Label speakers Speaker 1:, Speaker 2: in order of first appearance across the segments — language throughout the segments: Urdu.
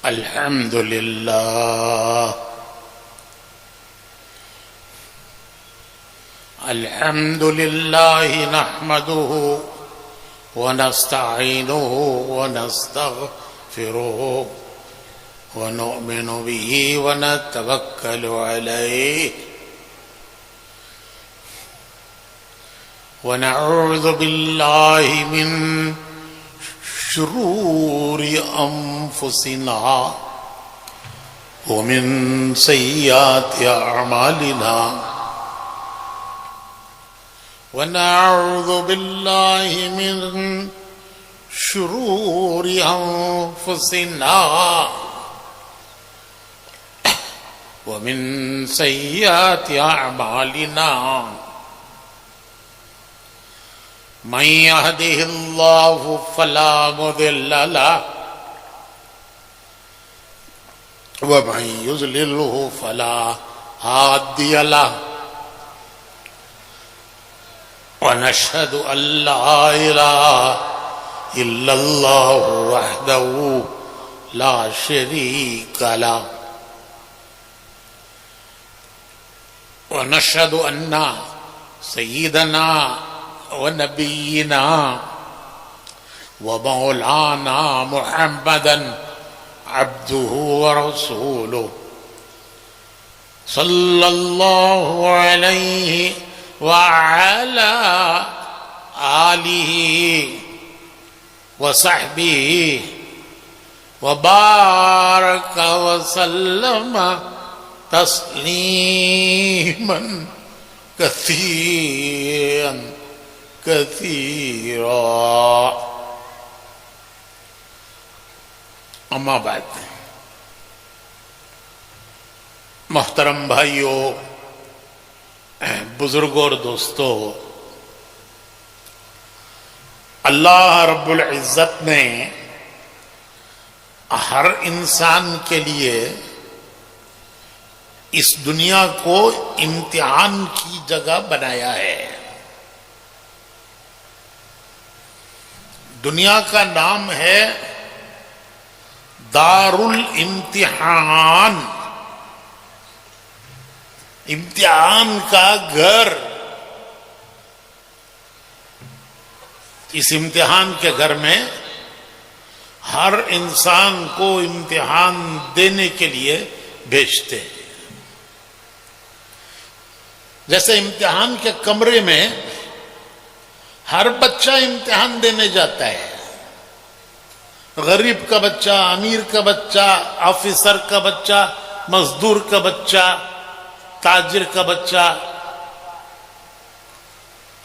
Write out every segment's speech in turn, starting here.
Speaker 1: الحمد لله الحمد لله نحمده ونستعينه ونستغفره ونؤمن به ونتوكل عليه ونعوذ بالله من شرور أنفسنا ومن سيئات أعمالنا ونعوذ بالله من شرور أنفسنا ومن سيئات أعمالنا من يهده الله فلا مضل له ومن يضلله فلا هادي له ونشهد أن لا إله إلا الله وحده لا شريك له ونشهد أن سيدنا ونبينا ومولانا محمدا عبده ورسوله صلى الله عليه وعلى آله وصحبه وبارك وسلم تسليما كثيرا كثيرا اما بعد محترم بھائیوں، بزرگوں اور دوستوں، اللہ رب العزت نے ہر انسان کے لیے اس دنیا کو امتحان کی جگہ بنایا ہے۔ دنیا کا نام ہے دار الامتحان، امتحان کا گھر۔ اس امتحان کے گھر میں ہر انسان کو امتحان دینے کے لیے بھیجتے ہیں۔ جیسے امتحان کے کمرے میں ہر بچہ امتحان دینے جاتا ہے، غریب کا بچہ، امیر کا بچہ، آفیسر کا بچہ، مزدور کا بچہ، تاجر کا بچہ،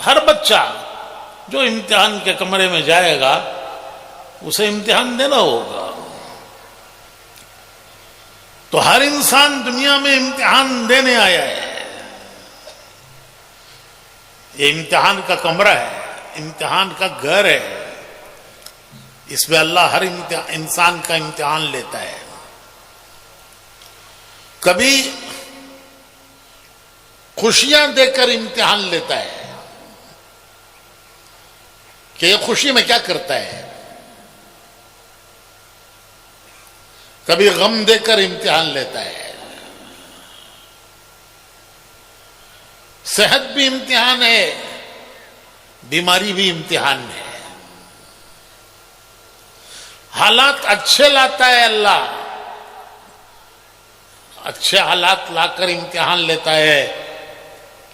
Speaker 1: ہر بچہ جو امتحان کے کمرے میں جائے گا اسے امتحان دینا ہوگا۔ تو ہر انسان دنیا میں امتحان دینے آیا ہے۔ یہ امتحان کا کمرہ ہے، امتحان کا گھر ہے۔ اس میں اللہ ہر انسان کا امتحان لیتا ہے۔ کبھی خوشیاں دے کر امتحان لیتا ہے کہ یہ خوشی میں کیا کرتا ہے، کبھی غم دے کر امتحان لیتا ہے۔ صحت بھی امتحان ہے، بیماری بھی امتحان ہے۔ حالات اچھے لاتا ہے اللہ، اچھے حالات لا کر امتحان لیتا ہے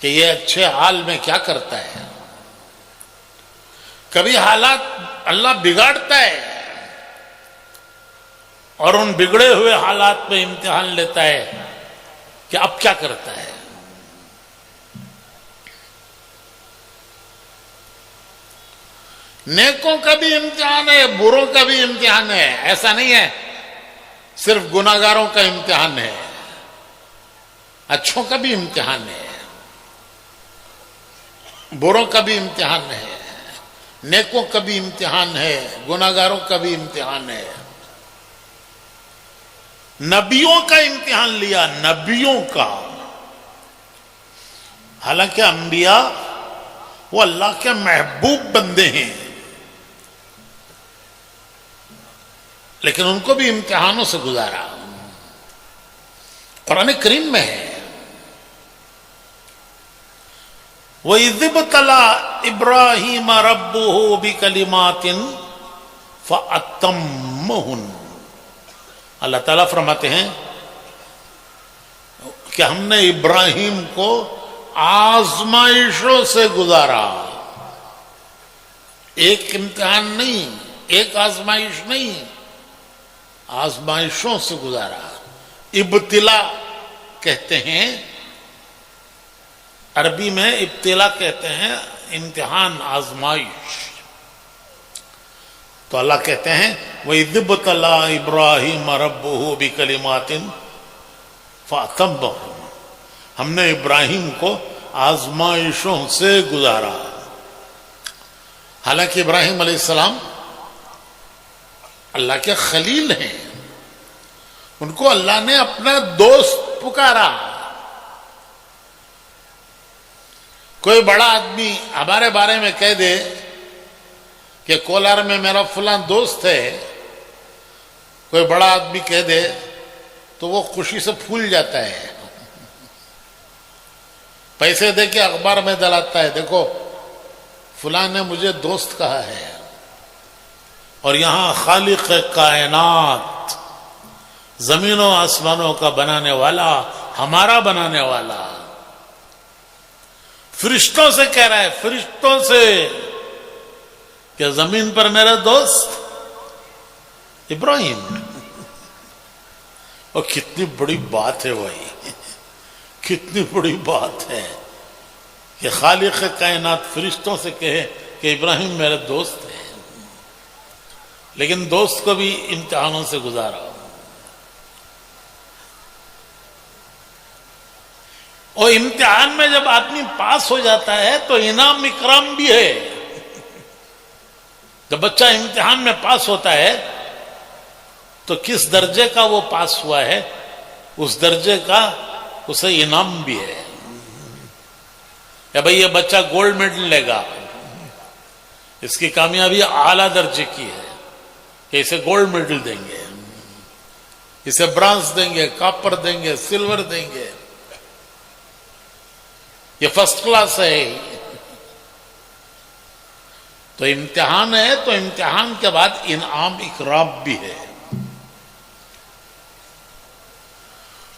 Speaker 1: کہ یہ اچھے حال میں کیا کرتا ہے۔ کبھی حالات اللہ بگاڑتا ہے اور ان بگڑے ہوئے حالات میں امتحان لیتا ہے کہ اب کیا کرتا ہے۔ نیکوں کا بھی امتحان ہے، بروں کا بھی امتحان ہے۔ ایسا نہیں ہے صرف گناہگاروں کا امتحان ہے، اچھوں کا بھی امتحان ہے، بروں کا بھی امتحان ہے، نیکوں کا بھی امتحان ہے، گناہگاروں کا بھی امتحان ہے۔ نبیوں کا امتحان لیا، نبیوں کا۔ حالانکہ انبیاء وہ اللہ کے محبوب بندے ہیں، لیکن ان کو بھی امتحانوں سے گزارا. قرآن کریم میں ہے وَإِذِ ابْتَلَىٰ إِبْرَاهِيمَ رَبُّهُ بِكَلِمَاتٍ فَأَتَمَّهُنَّ. اللہ تعالیٰ فرماتے ہیں کہ ہم نے ابراہیم کو آزمائشوں سے گزارا. ایک امتحان نہیں، ایک آزمائش نہیں، آزمائشوں سے گزارا. ابتلا کہتے ہیں، عربی میں ابتلا کہتے ہیں امتحان، آزمائش. تو اللہ کہتے ہیں وَإِذِ ابْتَلَىٰ إِبْرَاهِيمَ رَبُّهُ بِكَلِمَاتٍ فَأَتَمَّهُنَّ. ہم نے ابراہیم کو آزمائشوں سے گزارا. حالانکہ ابراہیم علیہ السلام اللہ کے خلیل ہیں، ان کو اللہ نے اپنا دوست پکارا. کوئی بڑا آدمی ہمارے بارے میں کہہ دے کہ کولار میں میرا فلاں دوست ہے، کوئی بڑا آدمی کہہ دے تو وہ خوشی سے پھول جاتا ہے، پیسے دے کے اخبار میں دلاتا ہے، دیکھو فلاں نے مجھے دوست کہا ہے. اور یہاں خالق کائنات، زمین و آسمانوں کا بنانے والا، ہمارا بنانے والا، فرشتوں سے کہہ رہا ہے، فرشتوں سے، کہ زمین پر میرا دوست ابراہیم. اور کتنی بڑی بات ہے بھائی، کتنی بڑی بات ہے کہ خالق کائنات فرشتوں سے کہے کہ ابراہیم میرا دوست ہے. لیکن دوست کو بھی امتحانوں سے گزارا. اور امتحان میں جب آدمی پاس ہو جاتا ہے تو انعام اکرام بھی ہے. جب بچہ امتحان میں پاس ہوتا ہے تو کس درجے کا وہ پاس ہوا ہے اس درجے کا اسے انعام بھی ہے. یا بھئی یہ بچہ گولڈ میڈل لے گا، اس کی کامیابی اعلیٰ درجے کی ہے کہ اسے گولڈ میڈل دیں گے، اسے برانز دیں گے، کاپر دیں گے، سلور دیں گے، یہ فرسٹ کلاس ہے. تو امتحان ہے، تو امتحان کے بعد انعام اکرام بھی ہے.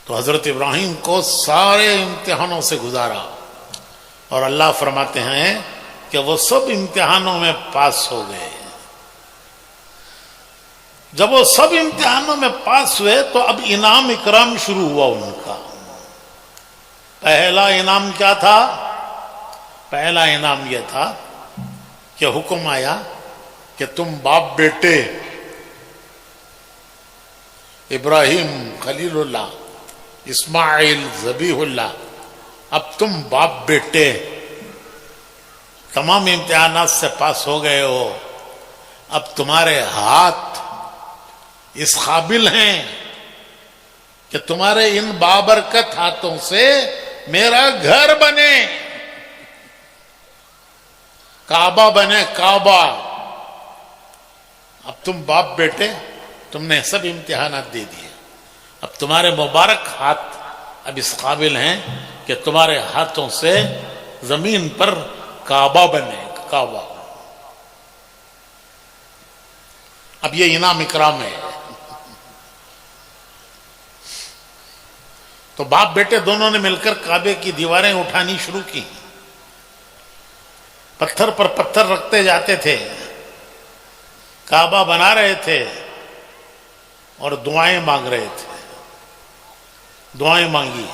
Speaker 1: تو حضرت ابراہیم کو سارے امتحانوں سے گزارا، اور اللہ فرماتے ہیں کہ وہ سب امتحانوں میں پاس ہو گئے. جب وہ سب امتحانوں میں پاس ہوئے تو اب انعام اکرام شروع ہوا ان کا. پہلا انعام کیا تھا؟ پہلا انعام یہ تھا کہ حکم آیا کہ تم باپ بیٹے ابراہیم خلیل اللہ، اسماعیل ذبیح اللہ، اب تم باپ بیٹے تمام امتحانات سے پاس ہو گئے ہو. اب تمہارے ہاتھ اس قابل ہیں کہ تمہارے ان بابرکت ہاتھوں سے میرا گھر بنے، کعبہ بنے، کعبہ. اب تم باپ بیٹے، تم نے سب امتحانات دے دیے، اب تمہارے مبارک ہاتھ اب اس قابل ہیں کہ تمہارے ہاتھوں سے زمین پر کعبہ بنے، کعبہ. اب یہ انعام اکرام ہے. تو باپ بیٹے دونوں نے مل کر کعبے کی دیواریں اٹھانی شروع کی، پتھر پر پتھر رکھتے جاتے تھے، کعبہ بنا رہے تھے اور دعائیں مانگ رہے تھے. دعائیں مانگی،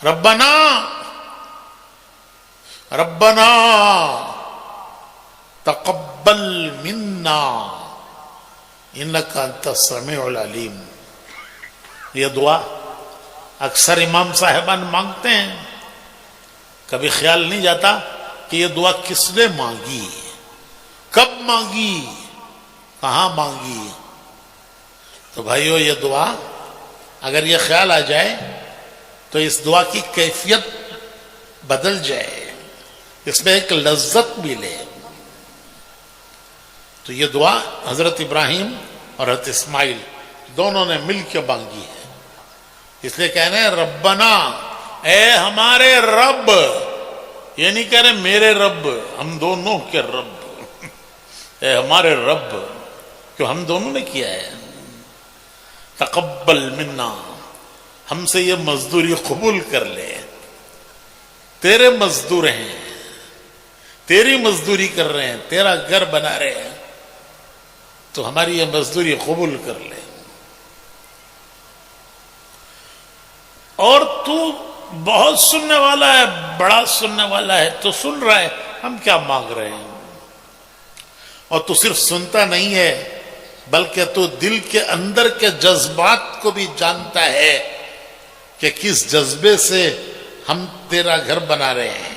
Speaker 1: ربنا ربنا تقبل منا انک انت السمیع العلیم. یہ دعا اکثر امام صاحبان مانگتے ہیں، کبھی خیال نہیں جاتا کہ یہ دعا کس نے مانگی، کب مانگی، کہاں مانگی. تو بھائیو یہ دعا اگر یہ خیال آ جائے تو اس دعا کی کیفیت بدل جائے، اس میں ایک لذت ملے. تو یہ دعا حضرت ابراہیم اور حضرت اسماعیل دونوں نے مل کے مانگی ہے. اس لیے کہنے ہیں ربنا، اے ہمارے رب. یہ نہیں کہہ رہے میرے رب، ہم دونوں کے رب. اے ہمارے رب، کیوں ہم دونوں نے کیا ہے. تقبل منا، ہم سے یہ مزدوری قبول کر لے. تیرے مزدور ہیں، تیری مزدوری کر رہے ہیں، تیرا گھر بنا رہے ہیں، تو ہماری یہ مزدوری قبول کر لے. اور تو بہت سننے والا ہے، بڑا سننے والا ہے، تو سن رہا ہے ہم کیا مانگ رہے ہیں. اور تو صرف سنتا نہیں ہے بلکہ تو دل کے اندر کے جذبات کو بھی جانتا ہے کہ کس جذبے سے ہم تیرا گھر بنا رہے ہیں.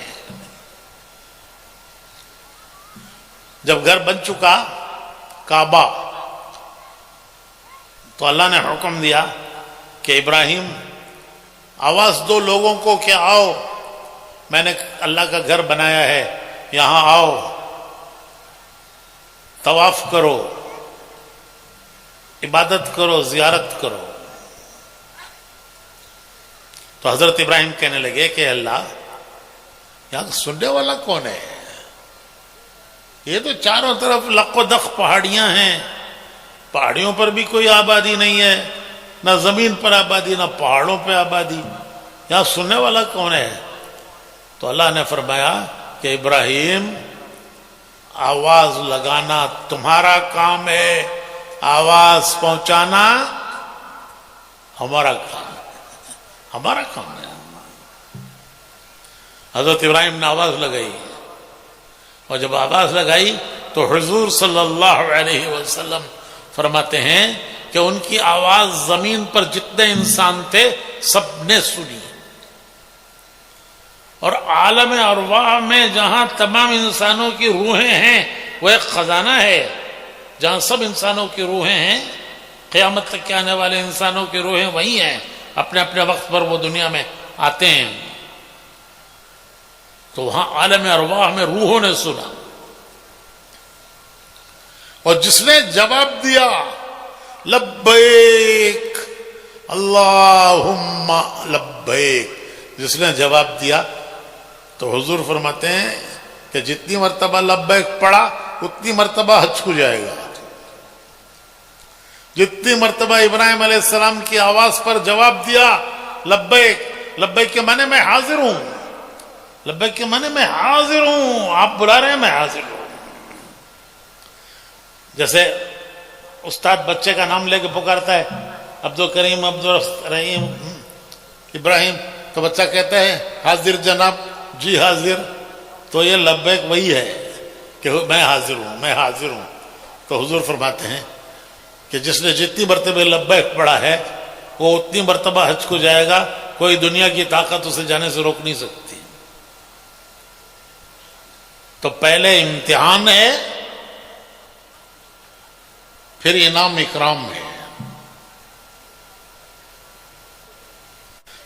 Speaker 1: جب گھر بن چکا کعبہ، تو اللہ نے حکم دیا کہ ابراہیم آواز دو لوگوں کو کہ آؤ، میں نے اللہ کا گھر بنایا ہے، یہاں آؤ، طواف کرو، عبادت کرو، زیارت کرو. تو حضرت ابراہیم کہنے لگے کہ اللہ، یہاں سننے والا کون ہے؟ یہ تو چاروں طرف لق و دق پہاڑیاں ہیں، پہاڑیوں پر بھی کوئی آبادی نہیں ہے، نہ زمین پر آبادی، نہ پہاڑوں پہ آبادی، یہاں سننے والا کون ہے؟ تو اللہ نے فرمایا کہ ابراہیم، آواز لگانا تمہارا کام ہے، آواز پہنچانا ہمارا کام ہے. ہمارا کام ہے. حضرت ابراہیم نے آواز لگائی، اور جب آواز لگائی تو حضور صلی اللہ علیہ وسلم فرماتے ہیں کہ ان کی آواز زمین پر جتنے انسان تھے سب نے سنی. اور عالم ارواح میں جہاں تمام انسانوں کی روحیں ہیں وہ ایک خزانہ ہے، جہاں سب انسانوں کی روحیں ہیں، قیامت تک کے آنے والے انسانوں کی روحیں وہی ہیں، اپنے اپنے وقت پر وہ دنیا میں آتے ہیں. تو وہاں عالم ارواح میں روحوں نے سنا، اور جس نے جواب دیا لبیک اللہم لبیک، جس نے جواب دیا، تو حضور فرماتے ہیں کہ جتنی مرتبہ لبیک پڑھا اتنی مرتبہ حج کو جائے گا. جتنی مرتبہ ابراہیم علیہ السلام کی آواز پر جواب دیا لبیک، لبیک کے معنی میں حاضر ہوں، لبیک کے معنی میں حاضر ہوں، آپ بلا رہے ہیں میں حاضر ہوں. جیسے استاد بچے کا نام لے کے پکارتا ہے عبدالکریم، عبدالرحیم، ابراہیم، تو بچہ کہتا ہے حاضر جناب، جی حاضر. تو یہ لبیک وہی ہے کہ میں حاضر ہوں، میں حاضر ہوں. تو حضور فرماتے ہیں کہ جس نے جتنی مرتبہ لبیک پڑھا ہے وہ اتنی مرتبہ حج کو جائے گا، کوئی دنیا کی طاقت اسے جانے سے روک نہیں سکتی. تو پہلے امتحان ہے، پھر انعام اکرام ہے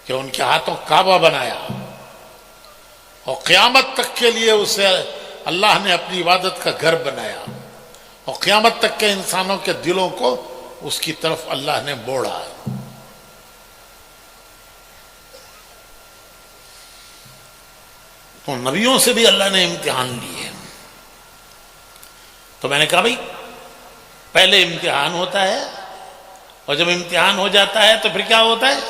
Speaker 1: کہ ان کے ہاتھوں کعبہ بنایا، اور قیامت تک کے لیے اسے اللہ نے اپنی عبادت کا گھر بنایا، اور قیامت تک کے انسانوں کے دلوں کو اس کی طرف اللہ نے موڑا. تو نبیوں سے بھی اللہ نے امتحان لیے. تو میں نے کہا بھائی پہلے امتحان ہوتا ہے، اور جب امتحان ہو جاتا ہے تو پھر کیا ہوتا ہے؟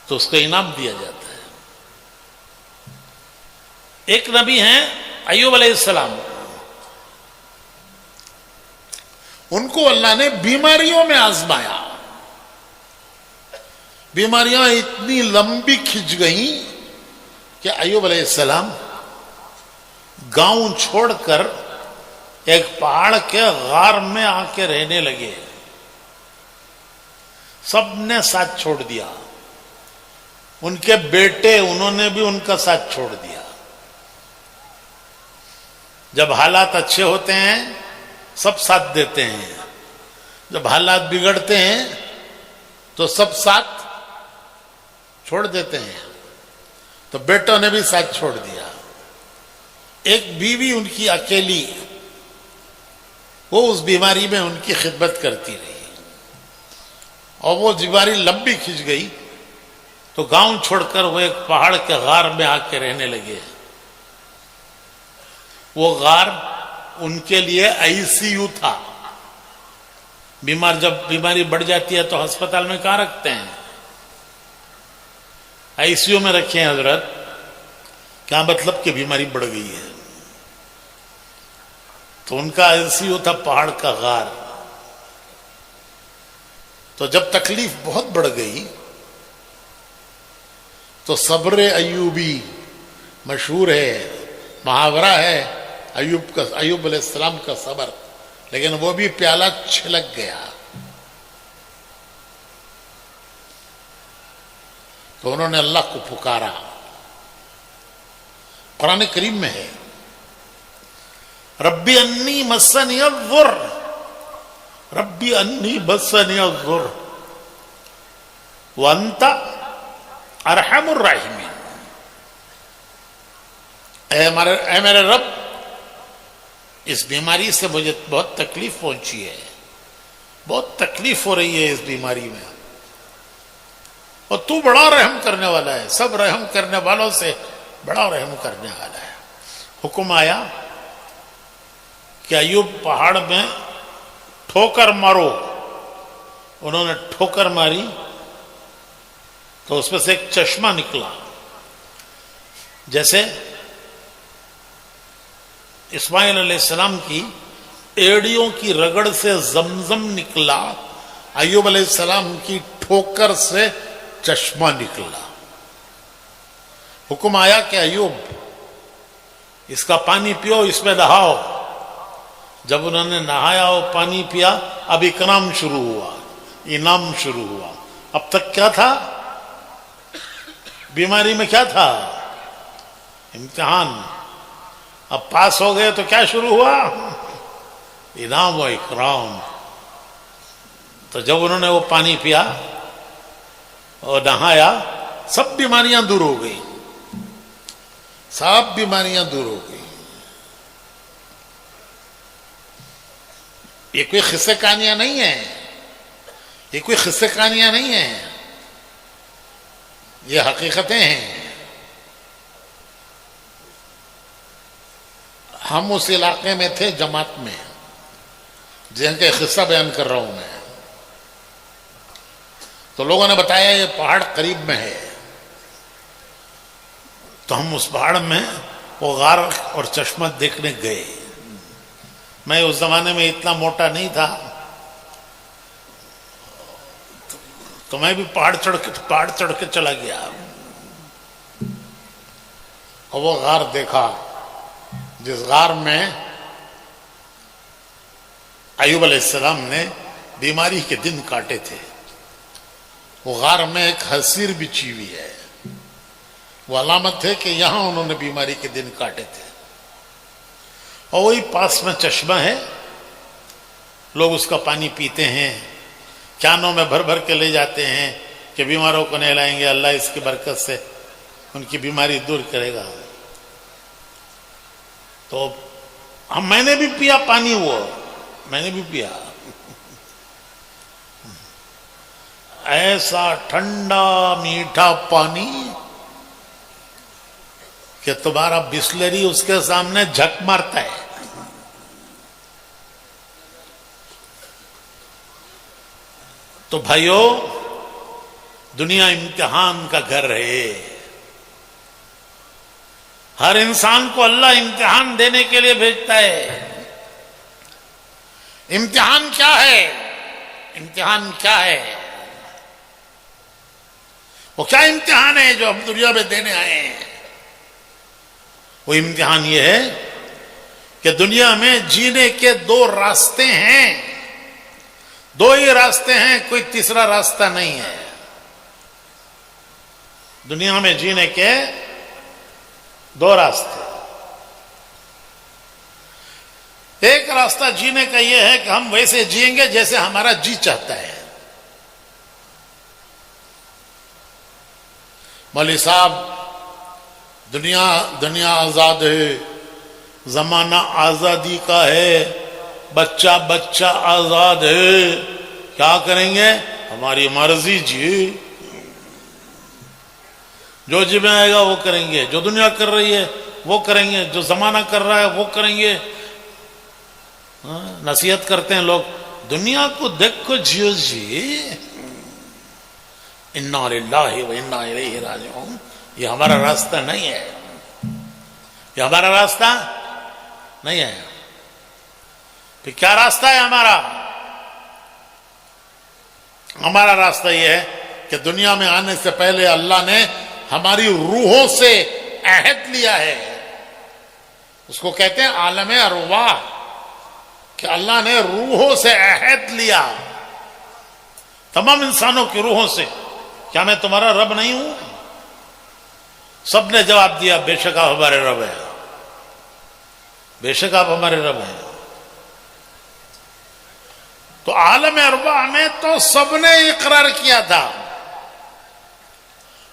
Speaker 1: تو اس کو انعام دیا جاتا ہے. ایک نبی ہیں ایوب علیہ السلام، ان کو اللہ نے بیماریوں میں آزمایا. بیماریاں اتنی لمبی کھنچ گئیں کہ ایوب علیہ السلام گاؤں چھوڑ کر ایک پہاڑ کے غار میں آ کے رہنے لگے. سب نے ساتھ چھوڑ دیا، ان کے بیٹے انہوں نے بھی ان کا ساتھ چھوڑ دیا. جب حالات اچھے ہوتے ہیں سب ساتھ دیتے ہیں، جب حالات بگڑتے ہیں تو سب ساتھ چھوڑ دیتے ہیں. تو بیٹوں نے بھی ساتھ چھوڑ دیا. ایک بیوی ان کی اکیلی وہ اس بیماری میں ان کی خدمت کرتی رہی اور وہ بیماری لمبی کھنچ گئی تو گاؤں چھوڑ کر وہ ایک پہاڑ کے غار میں آ کے رہنے لگے. وہ غار ان کے لیے ICU تھا. جب بیماری بڑھ جاتی ہے تو ہسپتال میں کہاں رکھتے ہیں؟ ICU میں رکھے ہیں حضرت. کیا مطلب کہ بیماری بڑھ گئی ہے؟ تو ان کا ICU تھا پہاڑ کا غار. تو جب تکلیف بہت بڑھ گئی تو صبر ایوبی مشہور ہے، محاورہ ہے ایوب علیہ السلام کا صبر، لیکن وہ بھی پیالہ چھلک گیا. تو انہوں نے اللہ کو پکارا. قرآن کریم میں ہے ربی انی مسنی الضر، ربی انی مسنی الضر وانت ارحم الراحمین. اے میرے رب، اس بیماری سے مجھے بہت تکلیف پہنچی ہے، بہت تکلیف ہو رہی ہے اس بیماری میں، اور تو بڑا رحم کرنے والا ہے، سب رحم کرنے والوں سے بڑا رحم کرنے والا ہے. حکم آیا کہ ایوب پہاڑ میں ٹھوکر مارو. انہوں نے ٹھوکر ماری تو اس میں سے ایک چشمہ نکلا. جیسے اسماعیل علیہ السلام کی ایڑیوں کی رگڑ سے زمزم نکلا، ایوب علیہ السلام کی ٹھوکر سے چشمہ نکلا. حکم آیا کہ ایوب اس کا پانی پیو، اس میں نہاؤ. جب انہوں نے نہایا اور پانی پیا، اب اکرام شروع ہوا، انعام شروع ہوا. اب تک کیا تھا؟ بیماری میں کیا تھا؟ امتحان. اب پاس ہو گئے تو کیا شروع ہوا؟ انعام و اکرام. تو جب انہوں نے وہ پانی پیا اور نہایا، سب بیماریاں دور ہو گئی، سب بیماریاں دور ہو گئی. یہ کوئی قصے کہانیاں نہیں ہیں، یہ کوئی قصے کہانیاں نہیں ہیں، یہ حقیقتیں ہیں. ہم اس علاقے میں تھے جماعت میں جن کے قصہ بیان کر رہا ہوں میں. تو لوگوں نے بتایا یہ پہاڑ قریب میں ہے. تو ہم اس پہاڑ میں وہ غار اور چشمہ دیکھنے گئے. میں اس زمانے میں اتنا موٹا نہیں تھا تو میں بھی پہاڑ چڑھ کے چلا گیا اور وہ غار دیکھا جس غار میں ایوب علیہ السلام نے بیماری کے دن کاٹے تھے. وہ غار میں ایک حصیر بچھی ہوئی ہے، وہ علامت ہے کہ یہاں انہوں نے بیماری کے دن کاٹے تھے. اور وہی پاس میں چشمہ ہے، لوگ اس کا پانی پیتے ہیں، کانوں میں بھر بھر کے لے جاتے ہیں کہ بیماروں کو نہلائیں گے، اللہ اس کی برکت سے ان کی بیماری دور کرے گا. تو میں نے بھی پیا پانی، وہ میں نے بھی پیا. ایسا ٹھنڈا میٹھا پانی کہ تمہارا بسلری اس کے سامنے جھک مارتا ہے. تو بھائیو، دنیا امتحان کا گھر ہے. ہر انسان کو اللہ امتحان دینے کے لیے بھیجتا ہے. امتحان کیا ہے؟ امتحان کیا ہے؟ وہ کیا امتحان ہے جو ہم دنیا میں دینے آئے ہیں؟ وہ امتحان یہ ہے کہ دنیا میں جینے کے دو راستے ہیں، دو ہی راستے ہیں، کوئی تیسرا راستہ نہیں ہے. دنیا میں جینے کے دو راستے. ایک راستہ جینے کا یہ ہے کہ ہم ویسے جئیں گے جیسے ہمارا جی چاہتا ہے. مولوی صاحب، دنیا آزاد ہے، زمانہ آزادی کا ہے، بچہ بچہ آزاد ہے، کیا کریں گے؟ ہماری مرضی جی، جو جی میں آئے گا وہ کریں گے، جو دنیا کر رہی ہے وہ کریں گے، جو زمانہ کر رہا ہے وہ کریں گے۔ نصیحت کرتے ہیں لوگ، دنیا کو دیکھو جیو جی، انا للہ و انا الیہ راجعون، یہ ہمارا راستہ نہیں ہے، یہ ہمارا راستہ نہیں ہے۔ پھر کیا راستہ ہے ہمارا؟ ہمارا راستہ یہ ہے کہ دنیا میں آنے سے پہلے اللہ نے ہماری روحوں سے عہد لیا ہے، اس کو کہتے ہیں عالم ارواح، کہ اللہ نے روحوں سے عہد لیا، تمام انسانوں کی روحوں سے، کیا میں تمہارا رب نہیں ہوں؟ سب نے جواب دیا بے شک آپ ہمارے رب ہیں، بے شک آپ ہمارے رب ہیں۔ تو عالم ارواح میں تو سب نے اقرار کیا تھا،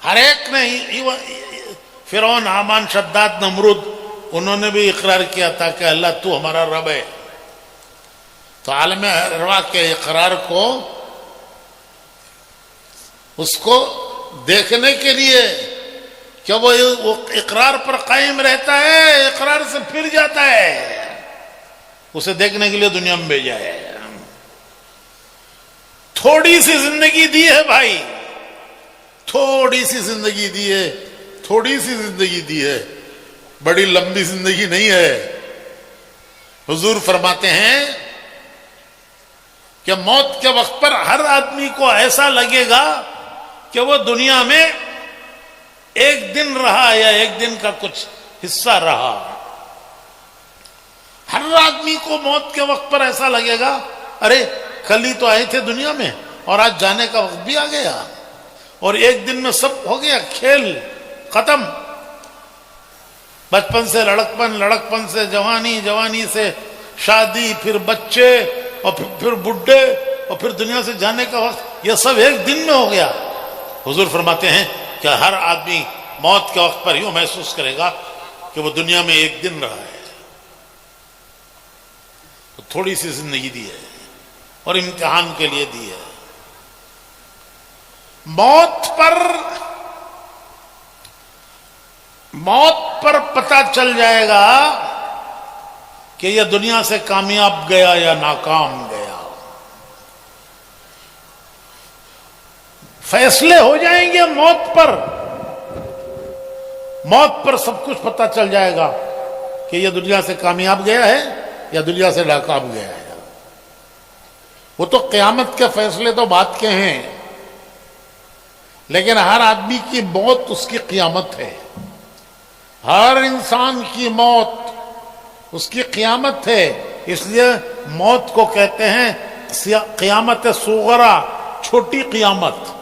Speaker 1: ہر ایک نے، فرعون، حامان، شداد، نمرود، انہوں نے بھی اقرار کیا تھا کہ اللہ تو ہمارا رب ہے۔ تو عالم ارواح کے اقرار کو، اس کو دیکھنے کے لیے کہ وہ اقرار پر قائم رہتا ہے، اقرار سے پھر جاتا ہے، اسے دیکھنے کے لیے دنیا میں بھیجا ہے۔ تھوڑی سی زندگی دی ہے بھائی، تھوڑی سی زندگی دی ہے، تھوڑی سی زندگی دی ہے، بڑی لمبی زندگی نہیں ہے۔ حضور فرماتے ہیں کہ موت کے وقت پر ہر آدمی کو ایسا لگے گا کہ وہ دنیا میں ایک دن رہا یا ایک دن کا کچھ حصہ رہا۔ ہر آدمی کو موت کے وقت پر ایسا لگے گا، ارے کل ہی تو آئے تھے دنیا میں اور آج جانے کا وقت بھی آ گیا، اور ایک دن میں سب ہو گیا، کھیل ختم، بچپن سے لڑکپن، لڑکپن سے جوانی، جوانی سے شادی، پھر بچے، اور پھر بڈھے، اور پھر دنیا سے جانے کا وقت، یہ سب ایک دن میں ہو گیا۔ حضور فرماتے ہیں کہ ہر آدمی موت کے وقت پر یوں محسوس کرے گا کہ وہ دنیا میں ایک دن رہا ہے، تو تھوڑی سی زندگی دی ہے اور امتحان کے لیے دی ہے۔ موت پر پتہ چل جائے گا کہ یہ دنیا سے کامیاب گیا یا ناکام گیا، فیصلے ہو جائیں گے موت پر، موت پر سب کچھ پتہ چل جائے گا کہ یہ دنیا سے کامیاب گیا ہے یا دنیا سے ناکام گیا ہے۔ وہ تو قیامت کے فیصلے تو بات کے ہیں، لیکن ہر آدمی کی موت اس کی قیامت ہے، ہر انسان کی موت اس کی قیامت ہے۔ اس لیے موت کو کہتے ہیں قیامت صغرا، چھوٹی قیامت۔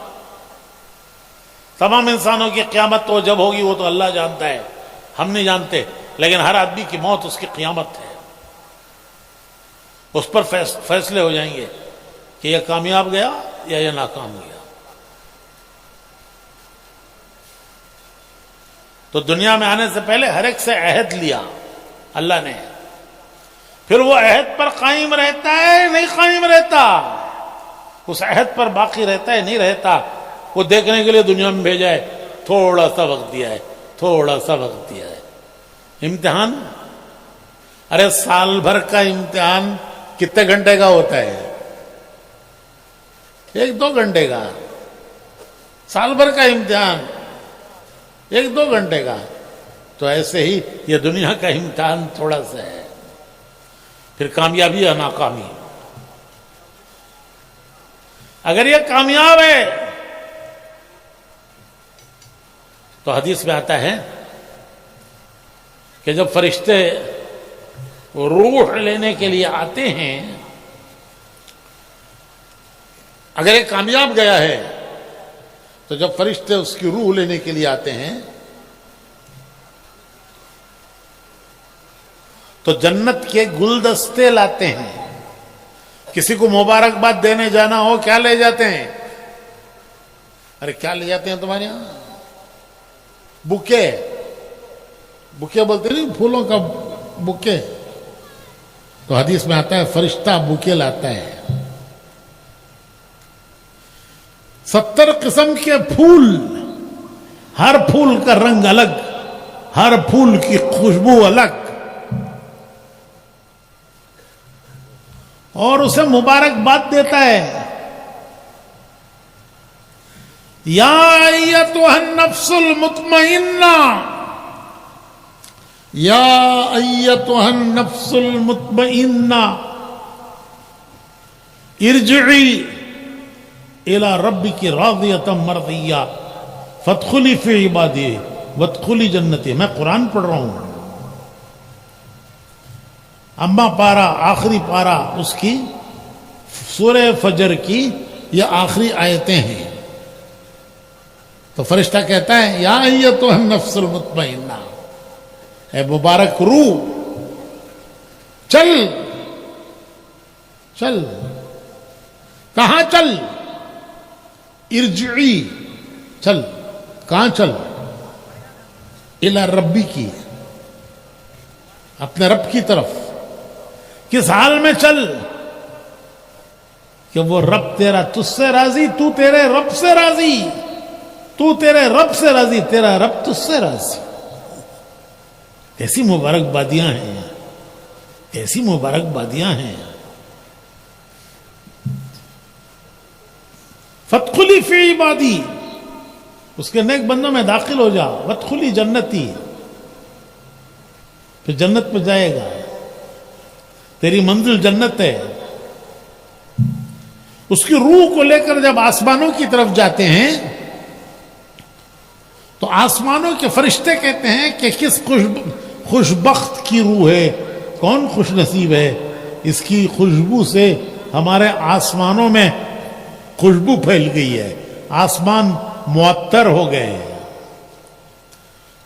Speaker 1: تمام انسانوں کی قیامت تو جب ہوگی وہ تو اللہ جانتا ہے، ہم نہیں جانتے، لیکن ہر آدمی کی موت اس کی قیامت ہے، اس پر فیصلے ہو جائیں گے کہ یہ کامیاب گیا یا یہ ناکام گیا۔ تو دنیا میں آنے سے پہلے ہر ایک سے عہد لیا اللہ نے، پھر وہ عہد پر قائم رہتا ہے نہیں قائم رہتا، اس عہد پر باقی رہتا ہے نہیں رہتا، وہ دیکھنے کے لیے دنیا میں بھیجا ہے، تھوڑا سا وقت دیا ہے، تھوڑا سا وقت دیا ہے۔ امتحان، ارے سال بھر کا امتحان کتنے گھنٹے کا ہوتا ہے؟ 1-2 گھنٹے کا۔ سال بھر کا امتحان 1-2 گھنٹے کا، تو ایسے ہی یہ دنیا کا امتحان تھوڑا سا ہے، پھر کامیابی یا ناکامی۔ اگر یہ کامیاب ہے تو حدیث میں آتا ہے کہ جب فرشتے روح لینے کے لیے آتے ہیں، اگر یہ کامیاب گیا ہے تو جب فرشتے اس کی روح لینے کے لیے آتے ہیں تو جنت کے گلدستے لاتے ہیں۔ کسی کو مبارکباد دینے جانا ہو کیا لے جاتے ہیں؟ ارے کیا لے جاتے ہیں تمہارے یہاں؟ بکے بولتے نہیں، پھولوں کا بکے، تو حدیث میں آتا ہے فرشتہ بوکے لاتا ہے 70 قسم کے پھول، ہر پھول کا رنگ الگ، ہر پھول کی خوشبو الگ، اور اسے مبارکباد دیتا ہے. یا ایتھا النفس المطمئنہ، یا ایتھا النفس المطمئنہ ارجعی الی ربک راضیۃ مرضیہ فادخلی فی عبادی وادخلی جنتی. میں قرآن پڑھ رہا ہوں، اما پارا آخری پارا اس کی سورہ فجر کی یہ آخری آیتیں ہیں. تو فرشتہ کہتا ہے یا ایتھا النفس المطمئنہ، اے مبارک روح، چل چل. کہاں چل؟ ارجعی، چل. کہاں چل؟ الی ربی کی، اپنے رب کی طرف. کس حال میں چل؟ کہ وہ رب تیرا تجھ سے راضی، تو تیرے رب سے راضی، تو تیرے رب سے راضی، تیرا رب تجھ سے راضی. ایسی مبارک بادیاں ہیں، ایسی مبارک بادیاں ہیں. فادخلی فی عبادی، اس کے نیک بندوں میں داخل ہو جا. وادخلی جنتی، پھر جنت میں جائے گا. تیری منزل جنت ہے. اس کی روح کو لے کر جب آسمانوں کی طرف جاتے ہیں تو آسمانوں کے فرشتے کہتے ہیں کہ کس خوشبخت کی روح ہے، کون خوش نصیب ہے، اس کی خوشبو سے ہمارے آسمانوں میں خوشبو پھیل گئی ہے، آسمان معطر ہو گئے ہیں.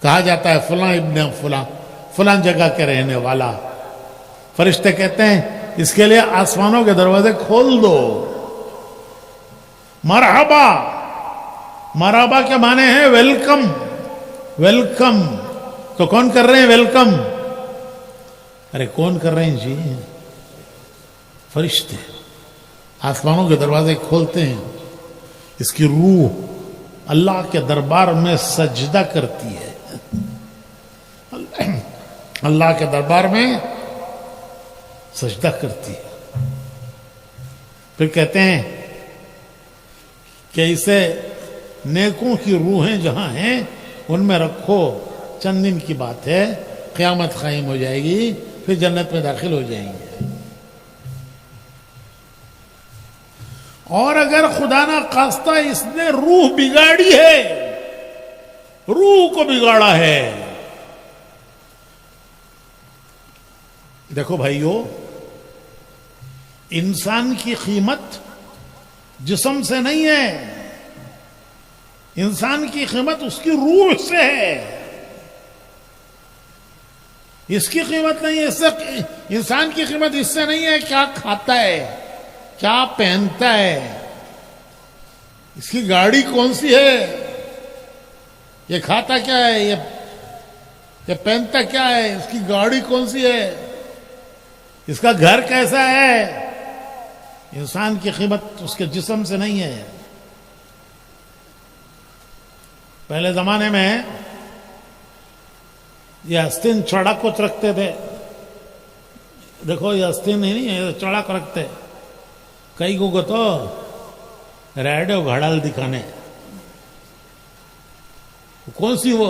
Speaker 1: کہا جاتا ہے فلاں ابن فلاں، فلاں جگہ کے رہنے والا. فرشتے کہتے ہیں اس کے لیے آسمانوں کے دروازے کھول دو. مرحبا، مرحبا کے معنی ہیں ویلکم، ویلکم. تو کون کر رہے ہیں ویلکم؟ ارے کون کر رہے ہیں جی؟ فرشتے. آسمانوں کے دروازے کھولتے ہیں، اس کی روح اللہ کے دربار میں سجدہ کرتی ہے. اللہ کے دربار میں سجدہ کرتی ہے. پھر کہتے ہیں کہ اسے نیکوں کی روحیں جہاں ہیں ان میں رکھو. چند دن کی بات ہے، قیامت قائم ہو جائے گی، پھر جنت میں داخل ہو جائیں گے. اور اگر خدا نہ خواستہ اس نے روح بگاڑی ہے، روح کو بگاڑا ہے. دیکھو بھائیو، انسان کی قیمت جسم سے نہیں ہے، انسان کی قیمت اس کی روح سے ہے. اس کی قیمت نہیں ہے، اس سے انسان کی قیمت اس سے نہیں ہے کیا کھاتا ہے، کیا پہنتا ہے، اس کی گاڑی کون سی ہے، یہ کھاتا کیا ہے، یہ پہنتا کیا ہے، اس کی گاڑی کون سی ہے، اس کا گھر کیسا ہے. انسان کی قیمت اس کے جسم سے نہیں ہے. پہلے زمانے میں یہ آستین چڑھا کچھ رکھتے تھے. دیکھو یہ آستین نہیں ہے، چڑھا کو رکھتے. کئی کو تو ریڈو گھڑال دکھانے. کون سی وہ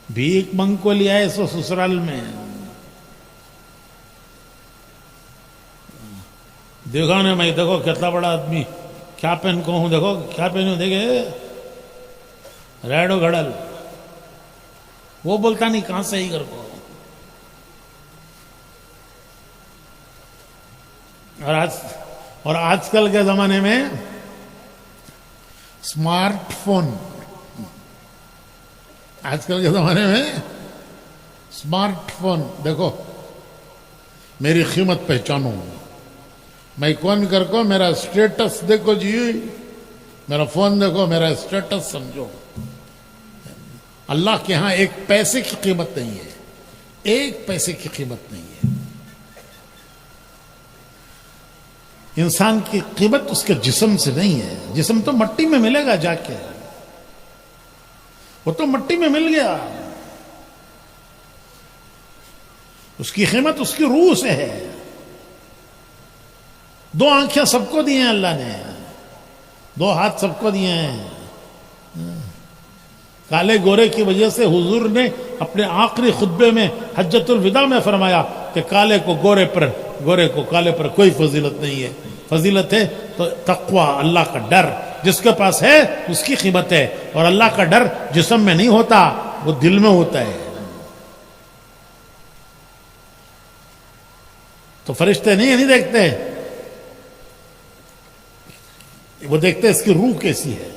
Speaker 1: بھیک منگ کو لیا ہے سو سسرال میں. دیکھا نا میں، دیکھو کتنا بڑا آدمی، کیا پہن کو ہوں، دیکھو کیا پہنوں، دیکھے ریڈو گھڑل. وہ بولتا نہیں کہاں سے ہی کر کو. اور آج کل کے زمانے میں اسمارٹ فون، آج کل کے زمانے میں اسمارٹ فون. دیکھو میری قیمت پہچانو، میں کون کر کو، میرا اسٹیٹس دیکھو جی، میرا فون دیکھو، میرا اسٹیٹس سمجھو. اللہ کے ہاں ایک پیسے کی قیمت نہیں ہے، ایک پیسے کی قیمت نہیں ہے. انسان کی قیمت اس کے جسم سے نہیں ہے. جسم تو مٹی میں ملے گا جا کے, وہ تو مٹی میں مل گیا. اس کی قیمت اس کی روح سے ہے. 2 آنکھیں سب کو دی ہیں اللہ نے, 2 ہاتھ سب کو دیے ہیں. کالے گورے کی وجہ سے حضور نے اپنے آخری خطبے میں حجۃ الوداع میں فرمایا کہ کالے کو گورے پر, گورے کو کالے پر کوئی فضیلت نہیں ہے. فضیلت ہے تو تقوی, اللہ کا ڈر جس کے پاس ہے اس کی قیمت ہے. اور اللہ کا ڈر جسم میں نہیں ہوتا, وہ دل میں ہوتا ہے. تو فرشتے نہیں دیکھتے, وہ دیکھتے اس کی روح کیسی ہے.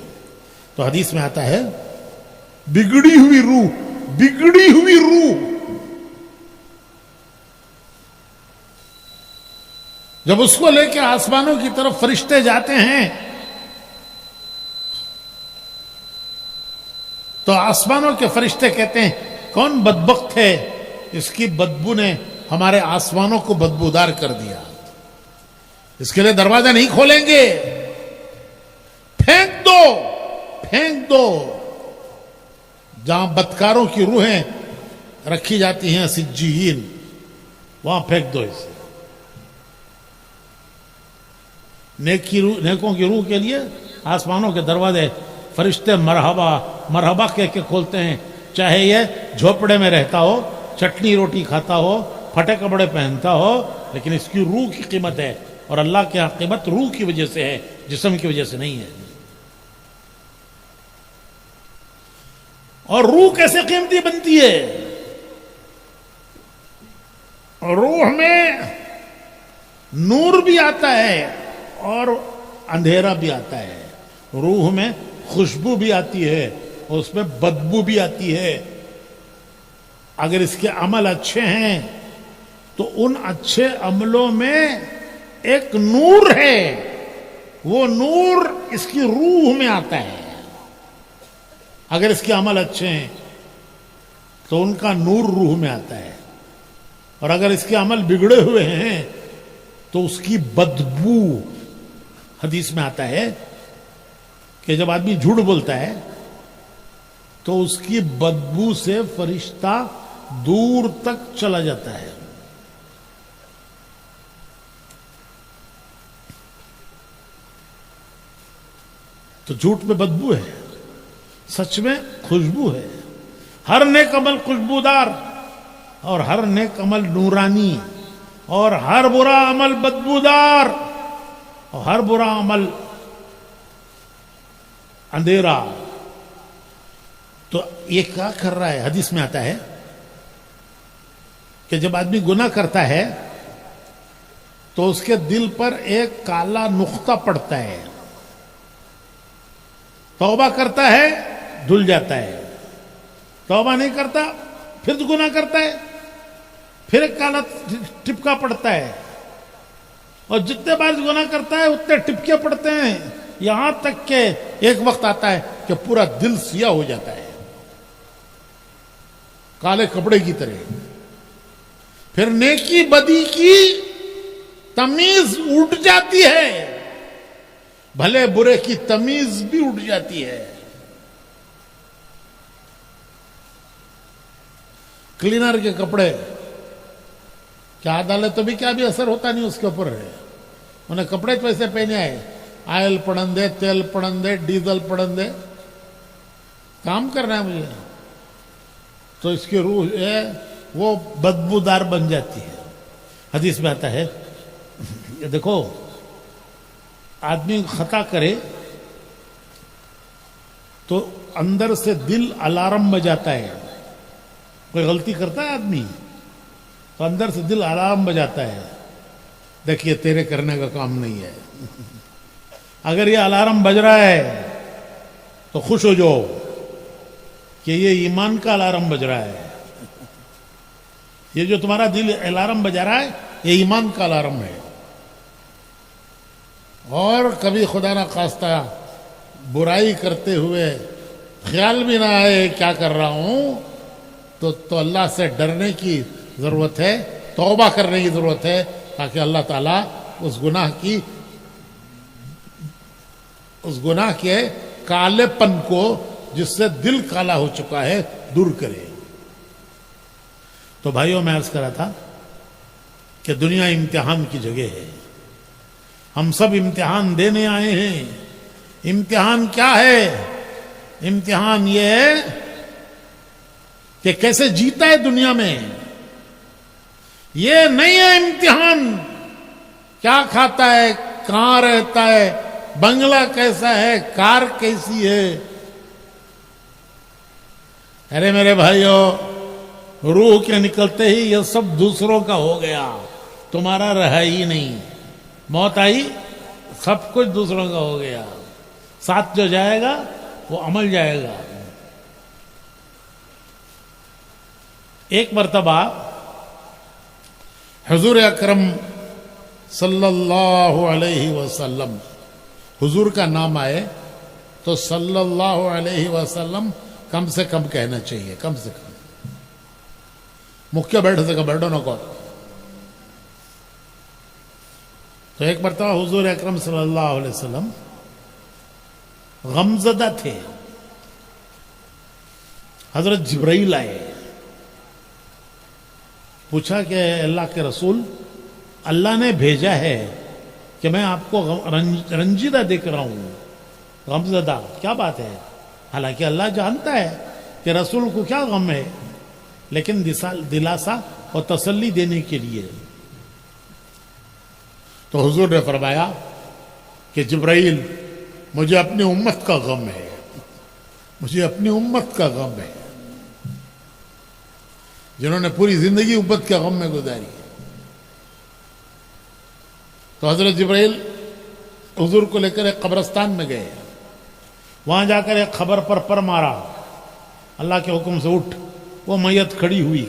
Speaker 1: تو حدیث میں آتا ہے بگڑی ہوئی روح, بگڑی ہوئی روح جب اس کو لے کے آسمانوں کی طرف فرشتے جاتے ہیں تو آسمانوں کے فرشتے کہتے ہیں کون بدبخت ہے, اس کی بدبو نے ہمارے آسمانوں کو بدبودار کر دیا, اس کے لیے دروازہ نہیں کھولیں گے, پھینک دو, پھینک دو. جہاں بدکاروں کی روحیں رکھی جاتی ہیں سجین, وہاں پھینک دو اسے. نیکوں کی روح کے لیے آسمانوں کے دروازے فرشتے مرحبا مرحبا کہہ کے کھولتے ہیں. چاہے یہ جھوپڑے میں رہتا ہو, چٹنی روٹی کھاتا ہو, پھٹے کپڑے پہنتا ہو, لیکن اس کی روح کی قیمت ہے. اور اللہ کی قیمت روح کی وجہ سے ہے, جسم کی وجہ سے نہیں ہے. اور روح کیسے قیمتی بنتی ہے؟ روح میں نور بھی آتا ہے اور اندھیرا بھی آتا ہے. روح میں خوشبو بھی آتی ہے اور اس میں بدبو بھی آتی ہے. اگر اس کے عمل اچھے ہیں تو ان اچھے عملوں میں ایک نور ہے, وہ نور اس کی روح میں آتا ہے. اگر اس کے عمل اچھے ہیں تو ان کا نور روح میں آتا ہے, اور اگر اس کے عمل بگڑے ہوئے ہیں تو اس کی بدبو. حدیث میں آتا ہے کہ جب آدمی جھوٹ بولتا ہے تو اس کی بدبو سے فرشتہ دور تک چلا جاتا ہے. تو جھوٹ میں بدبو ہے, سچ میں خوشبو ہے. ہر نیک عمل خوشبودار اور ہر نیک عمل نورانی, اور ہر برا عمل بدبودار, اور ہر برا عمل اندھیرا. تو یہ کیا کر رہا ہے؟ حدیث میں آتا ہے کہ جب آدمی گناہ کرتا ہے تو اس کے دل پر ایک کالا نقطہ پڑتا ہے. توبہ کرتا ہے دھل جاتا ہے, توبہ نہیں کرتا پھر گناہ کرتا ہے, پھر ایک کالا ٹپکا پڑتا ہے, اور جتنے بار گناہ کرتا ہے اتنے ٹپکے پڑتے ہیں, یہاں تک کہ ایک وقت آتا ہے کہ پورا دل سیاہ ہو جاتا ہے کالے کپڑے کی طرح. پھر نیکی بدی کی تمیز اٹھ جاتی ہے, بھلے برے کی تمیز بھی اٹھ جاتی ہے. کلینر کے کپڑے کیا ڈالے تو بھی کیا بھی اثر ہوتا نہیں اس کے اوپر ہے. انہیں کپڑے تو ایسے پہنے آئے, آئل پڑن دے, تیل پڑن دے, ڈیزل پڑن دے, کام کرنا ہے مجھے. تو اس کی روح ہے وہ بدبودار بن جاتی ہے. حدیث میں آتا ہے, یہ دیکھو آدمی خطا کرے تو اندر سے دل الارم بجاتا ہے. کوئی غلطی کرتا ہے آدمی تو اندر سے دل الارم بجاتا ہے, دیکھیے تیرے کرنے کا کام نہیں ہے. اگر یہ الارم بج رہا ہے تو خوش ہو جاؤ کہ یہ ایمان کا الارم بج رہا ہے. یہ جو تمہارا دل الارم بجا رہا ہے یہ ایمان کا الارم ہے. اور کبھی خدا نہ خواستہ برائی کرتے ہوئے خیال بھی نہ آئے کیا کر رہا ہوں, تو اللہ سے ڈرنے کی ضرورت ہے, توبہ کرنے کی ضرورت ہے, تاکہ اللہ تعالیٰ اس گناہ کی اس گناہ کے کالے پن کو جس سے دل کالا ہو چکا ہے دور کرے. تو بھائیوں میں عرض کرا تھا کہ دنیا امتحان کی جگہ ہے. ہم سب امتحان دینے آئے ہیں. امتحان کیا ہے؟ امتحان یہ ہے کہ کیسے جیتا ہے دنیا میں. یہ نہیں ہے امتحان کیا کھاتا ہے, کہاں رہتا ہے, بنگلہ کیسا ہے, کار کیسی ہے. ارے میرے بھائیوں, روح کے نکلتے ہی یہ سب دوسروں کا ہو گیا, تمہارا رہا ہی نہیں. موت آئی, سب کچھ دوسروں کا ہو گیا. ساتھ جو جائے گا وہ عمل جائے گا. ایک مرتبہ حضور اکرم صلی اللہ علیہ وسلم, حضور کا نام آئے تو صلی اللہ علیہ وسلم کم سے کم کہنا چاہیے, کم سے کم. مکھیہ بیٹھ سکا بیٹھو نہ کو. تو ایک مرتبہ حضور اکرم صلی اللہ علیہ وسلم غمزدہ تھے. حضرت جبرائیل آئے, پوچھا کہ اللہ کے رسول, اللہ نے بھیجا ہے کہ میں آپ کو رنجیدہ دیکھ رہا ہوں, غمزدہ, کیا بات ہے؟ حالانکہ اللہ جانتا ہے کہ رسول کو کیا غم ہے, لیکن دلاسا اور تسلی دینے کے لیے. تو حضور نے فرمایا کہ جبرائیل, مجھے اپنی امت کا غم ہے, مجھے اپنی امت کا غم ہے, جنہوں نے پوری زندگی امت کے غم میں گزاری. تو حضرت جبرائیل حضور کو لے کر ایک قبرستان میں گئے. وہاں جا کر ایک خبر پر مارا, اللہ کے حکم سے اٹھ. وہ میت کھڑی ہوئی,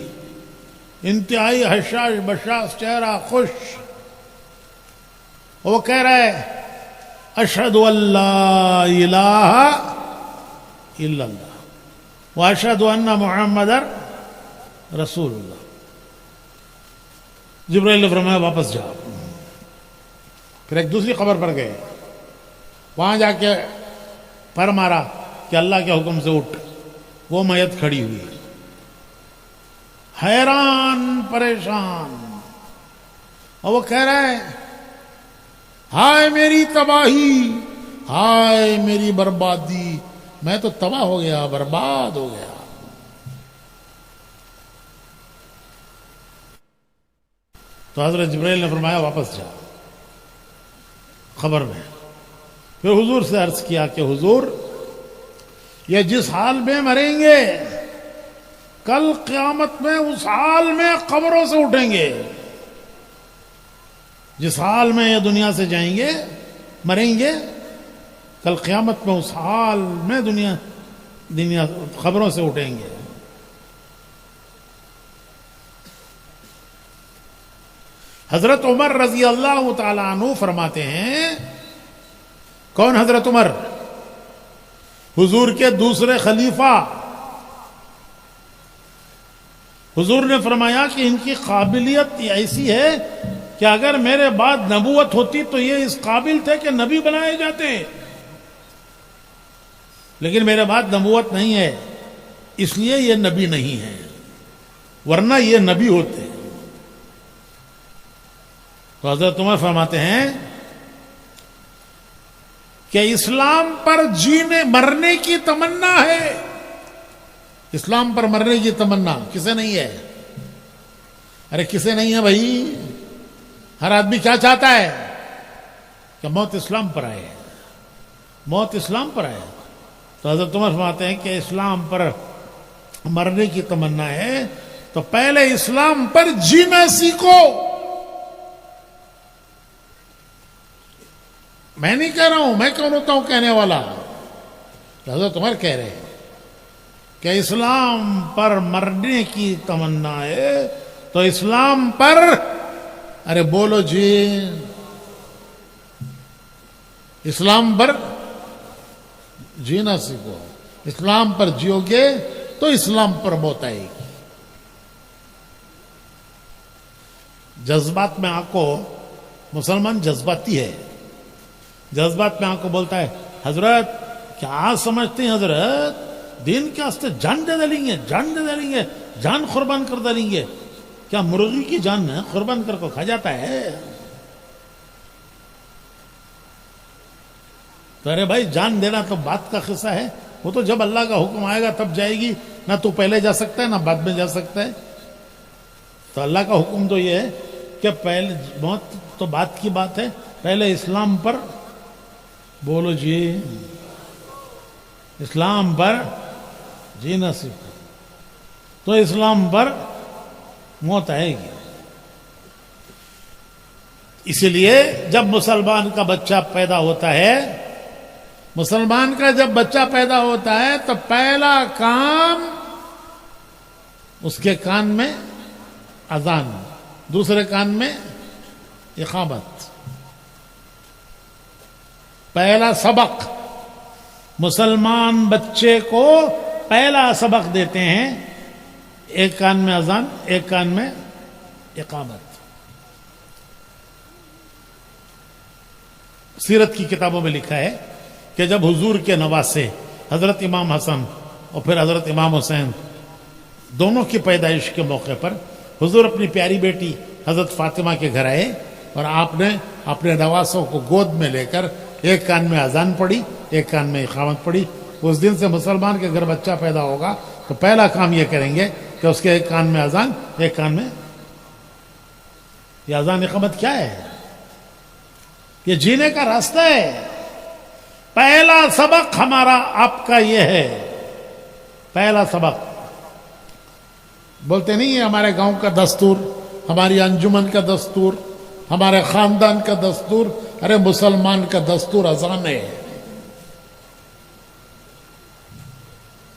Speaker 1: انتہائی حشاش بشاش چہرہ, خوش. وہ کہہ رہا ہے, اشہد ان لا الہ الا اللہ واشہد ان محمد رسول اللہ. جبرائیل نے فرمایا واپس جاؤ. پھر ایک دوسری خبر پر گئے, وہاں جا کے پر مارا کہ اللہ کے حکم سے اٹھ. وہ میت کھڑی ہوئی, حیران پریشان. اور وہ کہہ رہا ہے, ہائے میری تباہی, ہائے میری بربادی, میں تو تباہ ہو گیا, برباد ہو گیا. تو حضرت جبرائیل نے فرمایا واپس جا خبر میں. پھر حضور سے عرض کیا کہ حضور, یہ جس حال میں مریں گے کل قیامت میں اس حال میں قبروں سے اٹھیں گے. جس حال میں یہ دنیا سے جائیں گے, مریں گے, کل قیامت میں اس حال میں دنیا خبروں سے اٹھیں گے. حضرت عمر رضی اللہ تعالیٰ عنہ فرماتے ہیں, کون حضرت عمر؟ حضور کے دوسرے خلیفہ. حضور نے فرمایا کہ ان کی قابلیت ایسی ہے کہ اگر میرے بعد نبوت ہوتی تو یہ اس قابل تھے کہ نبی بنائے جاتے, لیکن میرے بعد نبوت نہیں ہے اس لیے یہ نبی نہیں ہے, ورنہ یہ نبی ہوتے. تو حضرت عمر فرماتے ہیں کہ اسلام پر مرنے کی تمنا ہے. اسلام پر مرنے کی تمنا کسے نہیں ہے؟ ارے کسے نہیں ہے بھائی؟ ہر آدمی کیا چاہتا ہے کہ موت اسلام پر آئے, موت اسلام پر آئے. تو حضرت عمر فرماتے ہیں کہ اسلام پر مرنے کی تمنا ہے تو پہلے اسلام پر جینا سیکھو. میں نہیں کہہ رہا ہوں, میں کون ہوتا ہوں کہنے والا. حضرت عمر کہہ رہے ہیں کہ اسلام پر مرنے کی تمنا ہے تو اسلام پر, ارے بولو جی, اسلام پر جینا سیکھو. اسلام پر جیو گے تو اسلام پر موت آئے گی. جذبات میں آپ کو, مسلمان جذباتی ہے, جذبات میں آپ کو بولتا ہے حضرت کیا سمجھتے ہیں حضرت؟ دین کے واسطے جان دے ڈالیں گے، جان دے ڈالیں گے، جان قربان کر ڈالیں گے. کیا مرغی کی جان قربان کر کو کھا جاتا ہے؟ تو ارے بھائی جان دینا تو بات کا قصہ ہے، وہ تو جب اللہ کا حکم آئے گا تب جائے گی. نہ تو پہلے جا سکتا ہے نہ بعد میں جا سکتا ہے. تو اللہ کا حکم تو یہ ہے کہ پہلے موت تو بات کی بات ہے، پہلے اسلام پر بولو جی، اسلام پر جینا سیکھو تو اسلام پر موت آئے گی. اسی لیے جب مسلمان کا بچہ پیدا ہوتا ہے، مسلمان کا جب بچہ پیدا ہوتا ہے تو پہلا کام اس کے کان میں اذان، دوسرے کان میں اقامت. پہلا سبق مسلمان بچے کو پہلا سبق دیتے ہیں، ایک کان میں اذان، ایک کان میں اقامت. سیرت کی کتابوں میں لکھا ہے کہ جب حضور کے نواسے حضرت امام حسن اور پھر حضرت امام حسین دونوں کی پیدائش کے موقع پر حضور اپنی پیاری بیٹی حضرت فاطمہ کے گھر آئے اور آپ نے اپنے نواسوں کو گود میں لے کر ایک کان میں اذان پڑھی، ایک کان میں اقامت پڑھی. اس دن سے مسلمان کے گھر بچہ پیدا ہوگا تو پہلا کام یہ کریں گے کہ اس کے ایک کان میں اذان، ایک کان میں. یہ اذان اقامت کیا ہے؟ یہ جینے کا راستہ ہے. پہلا سبق ہمارا آپ کا یہ ہے، پہلا سبق. بولتے نہیں ہے ہمارے گاؤں کا دستور، ہماری انجمن کا دستور، ہمارے خاندان کا دستور. ارے مسلمان کا دستور اذان ہے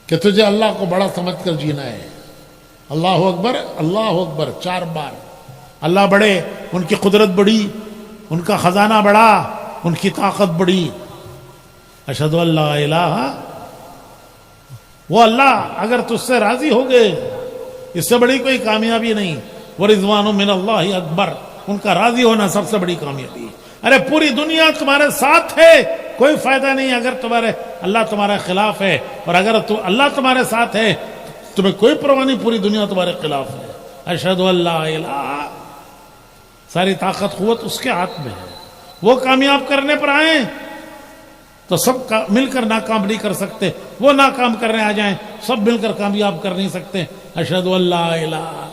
Speaker 1: کہ تجھے اللہ کو بڑا سمجھ کر جینا ہے. اللہ اکبر، اللہ اکبر 4 بار. اللہ بڑے، ان کی قدرت بڑی، ان کا خزانہ بڑا، ان کی طاقت بڑی. اشہدو ان لا الہ، وہ اللہ اگر تجھ سے راضی ہو گئے اس سے بڑی کوئی کامیابی نہیں. ورضوان من اللہ اکبر، ان کا راضی ہونا سب سے بڑی کامیابی. ارے پوری دنیا تمہارے ساتھ ہے، کوئی فائدہ نہیں اگر اللہ تمہارے خلاف ہے، اور اگر اللہ تمہارے ساتھ ہے تمہیں کوئی پرواہ نہیں، پوری دنیا تمہارے خلاف ہے. اشہدو ان لا الہ، ساری طاقت قوت اس کے ہاتھ میں ہے. وہ کامیاب کرنے پر آئیں تو سب مل کر ناکام نہیں کر سکتے، وہ ناکام کرنے آ جائیں سب مل کر کامیاب کر نہیں سکتے. اشہدو ان لا الہ،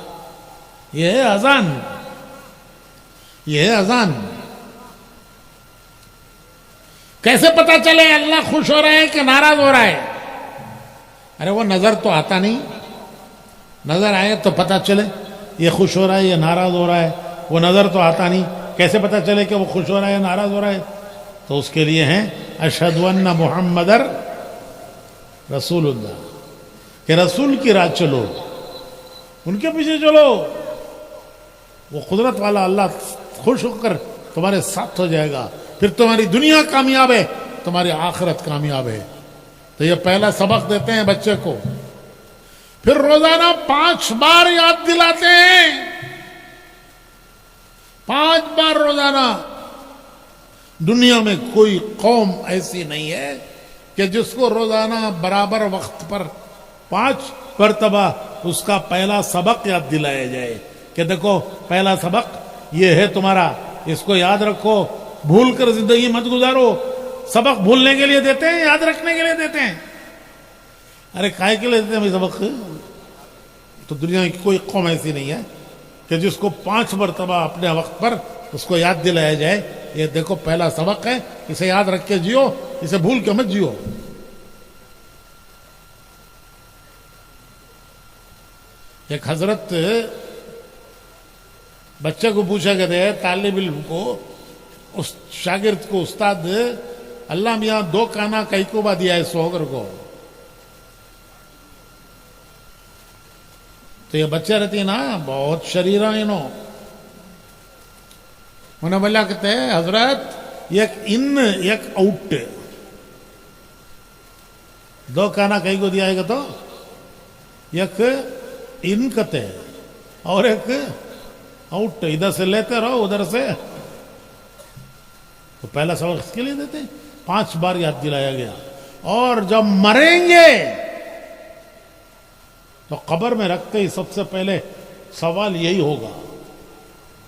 Speaker 1: یہ ہے اذان، یہ ہے اذان. کیسے پتا چلے اللہ خوش ہو رہا ہے کہ ناراض ہو رہا ہے؟ ارے وہ نظر تو آتا نہیں، نظر آئے تو پتا چلے یہ خوش ہو رہا ہے، یہ ناراض ہو رہا ہے. وہ نظر تو آتا نہیں، کیسے پتا چلے کہ وہ خوش ہو رہا ہے یا ناراض ہو رہا ہے؟ تو اس کے لیے ہیں اشہد ان محمد رسول اللہ، کہ رسول کی راہ چلو، ان کے پیچھے چلو. وہ قدرت والا اللہ خوش ہو کر تمہارے ساتھ ہو جائے گا، پھر تمہاری دنیا کامیاب ہے، تمہاری آخرت کامیاب ہے. تو یہ پہلا سبق دیتے ہیں بچے کو. پھر روزانہ 5 بار یاد دلاتے ہیں، 5 بار روزانہ. دنیا میں کوئی قوم ایسی نہیں ہے کہ جس کو روزانہ برابر وقت پر 5 مرتبہ اس کا پہلا سبق یاد دلایا جائے کہ دیکھو پہلا سبق یہ ہے تمہارا، اس کو یاد رکھو، بھول کر زندگی مت گزارو. سبق بھولنے کے لیے دیتے ہیں، یاد رکھنے کے لیے دیتے ہیں؟ ارے کائے کے لیے دیتے ہیں بھائی سبق؟ تو دنیا کی کوئی قوم ایسی نہیں ہے کہ جس کو 5 مرتبہ اپنے وقت پر اس کو یاد دلایا جائے یہ دیکھو پہلا سبق ہے، اسے یاد رکھ کے جیو، اسے بھول کے مت جیو. ایک حضرت بچے کو پوچھا کرتے ہیں، طالب علم کو، اس شاگرد کو، استاد اللہ میاں 2 کانا کئی کو با دیا ہے سوگر کو؟ تو یہ بچے رہتی نا بہت شریرہ انہوں. انہیں بولا کہتے ہیں حضرت ایک ان ایک آؤٹ، 2 کانا کئی کو دیا ہے تو ایک ان کہتے ہیں اور ایک آؤٹ، ادھر سے لیتے رہو ادھر سے. تو پہلا سبق اس کے لیے دیتے ہیں. 5 بار یاد دلایا گیا. اور جب مریں گے تو قبر میں رکھتے ہی سب سے پہلے سوال یہی ہوگا.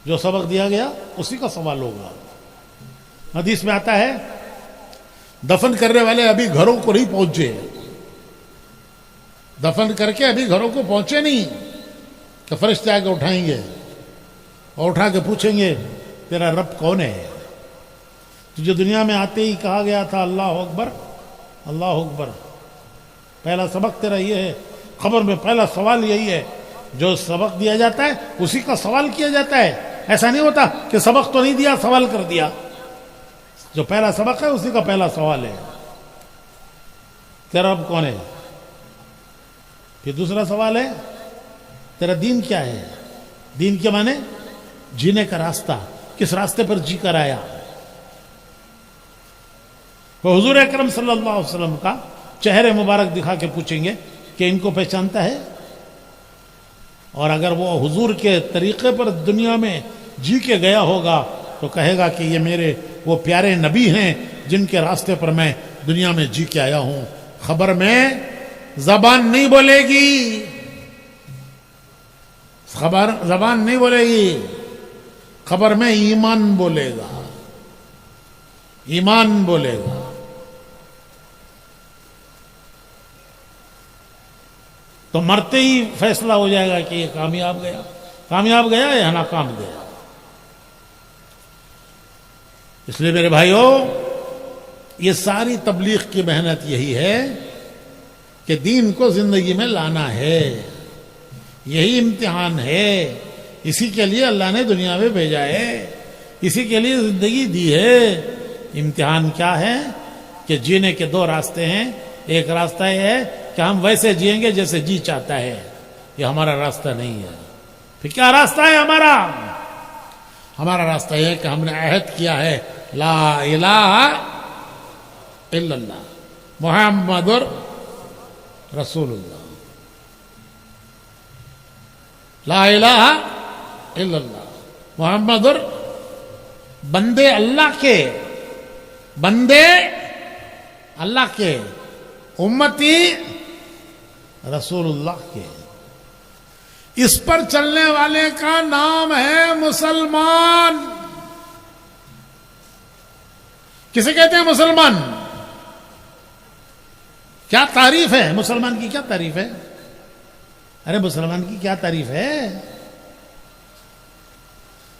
Speaker 1: جو سبق دیا گیا اسی کا سوال ہوگا. حدیث میں آتا ہے دفن کرنے والے ابھی گھروں کو نہیں پہنچے, دفن کر کے ابھی گھروں کو پہنچے نہیں کہ فرشتے آ کے اٹھائیں گے اور اٹھا کے پوچھیں گے تیرا رب کون ہے. تجھے دنیا میں آتے ہی کہا گیا تھا اللہ اکبر اللہ اکبر. پہلا سبق تیرا یہ ہے. قبر میں پہلا سوال یہی ہے. جو سبق دیا جاتا ہے اسی کا سوال کیا جاتا ہے. ایسا نہیں ہوتا کہ سبق تو نہیں دیا سوال کر دیا. جو پہلا سبق ہے اسی کا پہلا سوال ہے تیرا رب کون ہے. پھر دوسرا سوال ہے تیرا دین کیا ہے. دین کے معنی جینے کا راستہ, کس راستے پر جی کر آیا. وہ حضور اکرم صلی اللہ علیہ وسلم کا چہرے مبارک دکھا کے پوچھیں گے کہ ان کو پہچانتا ہے. اور اگر وہ حضور کے طریقے پر دنیا میں جی کے گیا ہوگا تو کہے گا کہ یہ میرے وہ پیارے نبی ہیں جن کے راستے پر میں دنیا میں جی کے آیا ہوں. خبر میں زبان نہیں بولے گی, زبان نہیں بولے گی, خبر میں ایمان بولے گا, ایمان بولے گا. تو مرتے ہی فیصلہ ہو جائے گا کہ یہ کامیاب گیا یا ناکام گیا. اس لیے میرے بھائیوں یہ ساری تبلیغ کی محنت یہی ہے کہ دین کو زندگی میں لانا ہے. یہی امتحان ہے. اسی کے لیے اللہ نے دنیا میں بھیجا ہے, اسی کے لیے زندگی دی ہے. امتحان کیا ہے کہ جینے کے 2 راستے ہیں. ایک راستہ یہ ہے کہ ہم ویسے جئیں گے جیسے جی چاہتا ہے. یہ ہمارا راستہ نہیں ہے. پھر کیا راستہ ہے ہمارا؟ ہمارا راستہ یہ ہے کہ ہم نے عہد کیا ہے لا الہ الا اللہ محمد رسول اللہ. لا الہ الا اللہ محمد بندے اللہ کے امتی رسول اللہ کے. اس پر چلنے والے کا نام ہے مسلمان. کسے کہتے ہیں مسلمان؟ کیا تعریف ہے مسلمان کی؟ کیا تعریف ہے؟ ارے مسلمان کی کیا تعریف ہے؟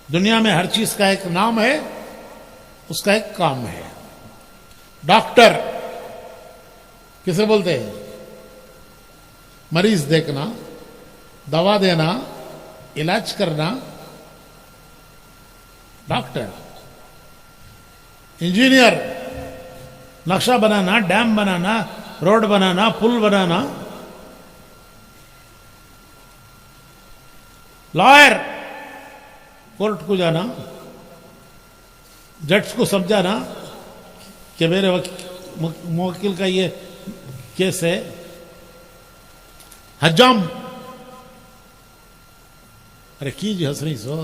Speaker 1: دنیا میں ہر چیز کا ایک نام ہے, اس کا ایک کام ہے. ڈاکٹر کسے بولتے ہیں؟ مریض دیکھنا, دوا دینا, علاج کرنا, ڈاکٹر. انجینئر نقشہ بنانا, ڈیم بنانا, روڈ بنانا, پل بنانا. لائر کورٹ کو جانا, جج کو سمجھانا کہ میرے موکل کا یہ کیس ہے. حجام, ارے کیجیے حسنی سو.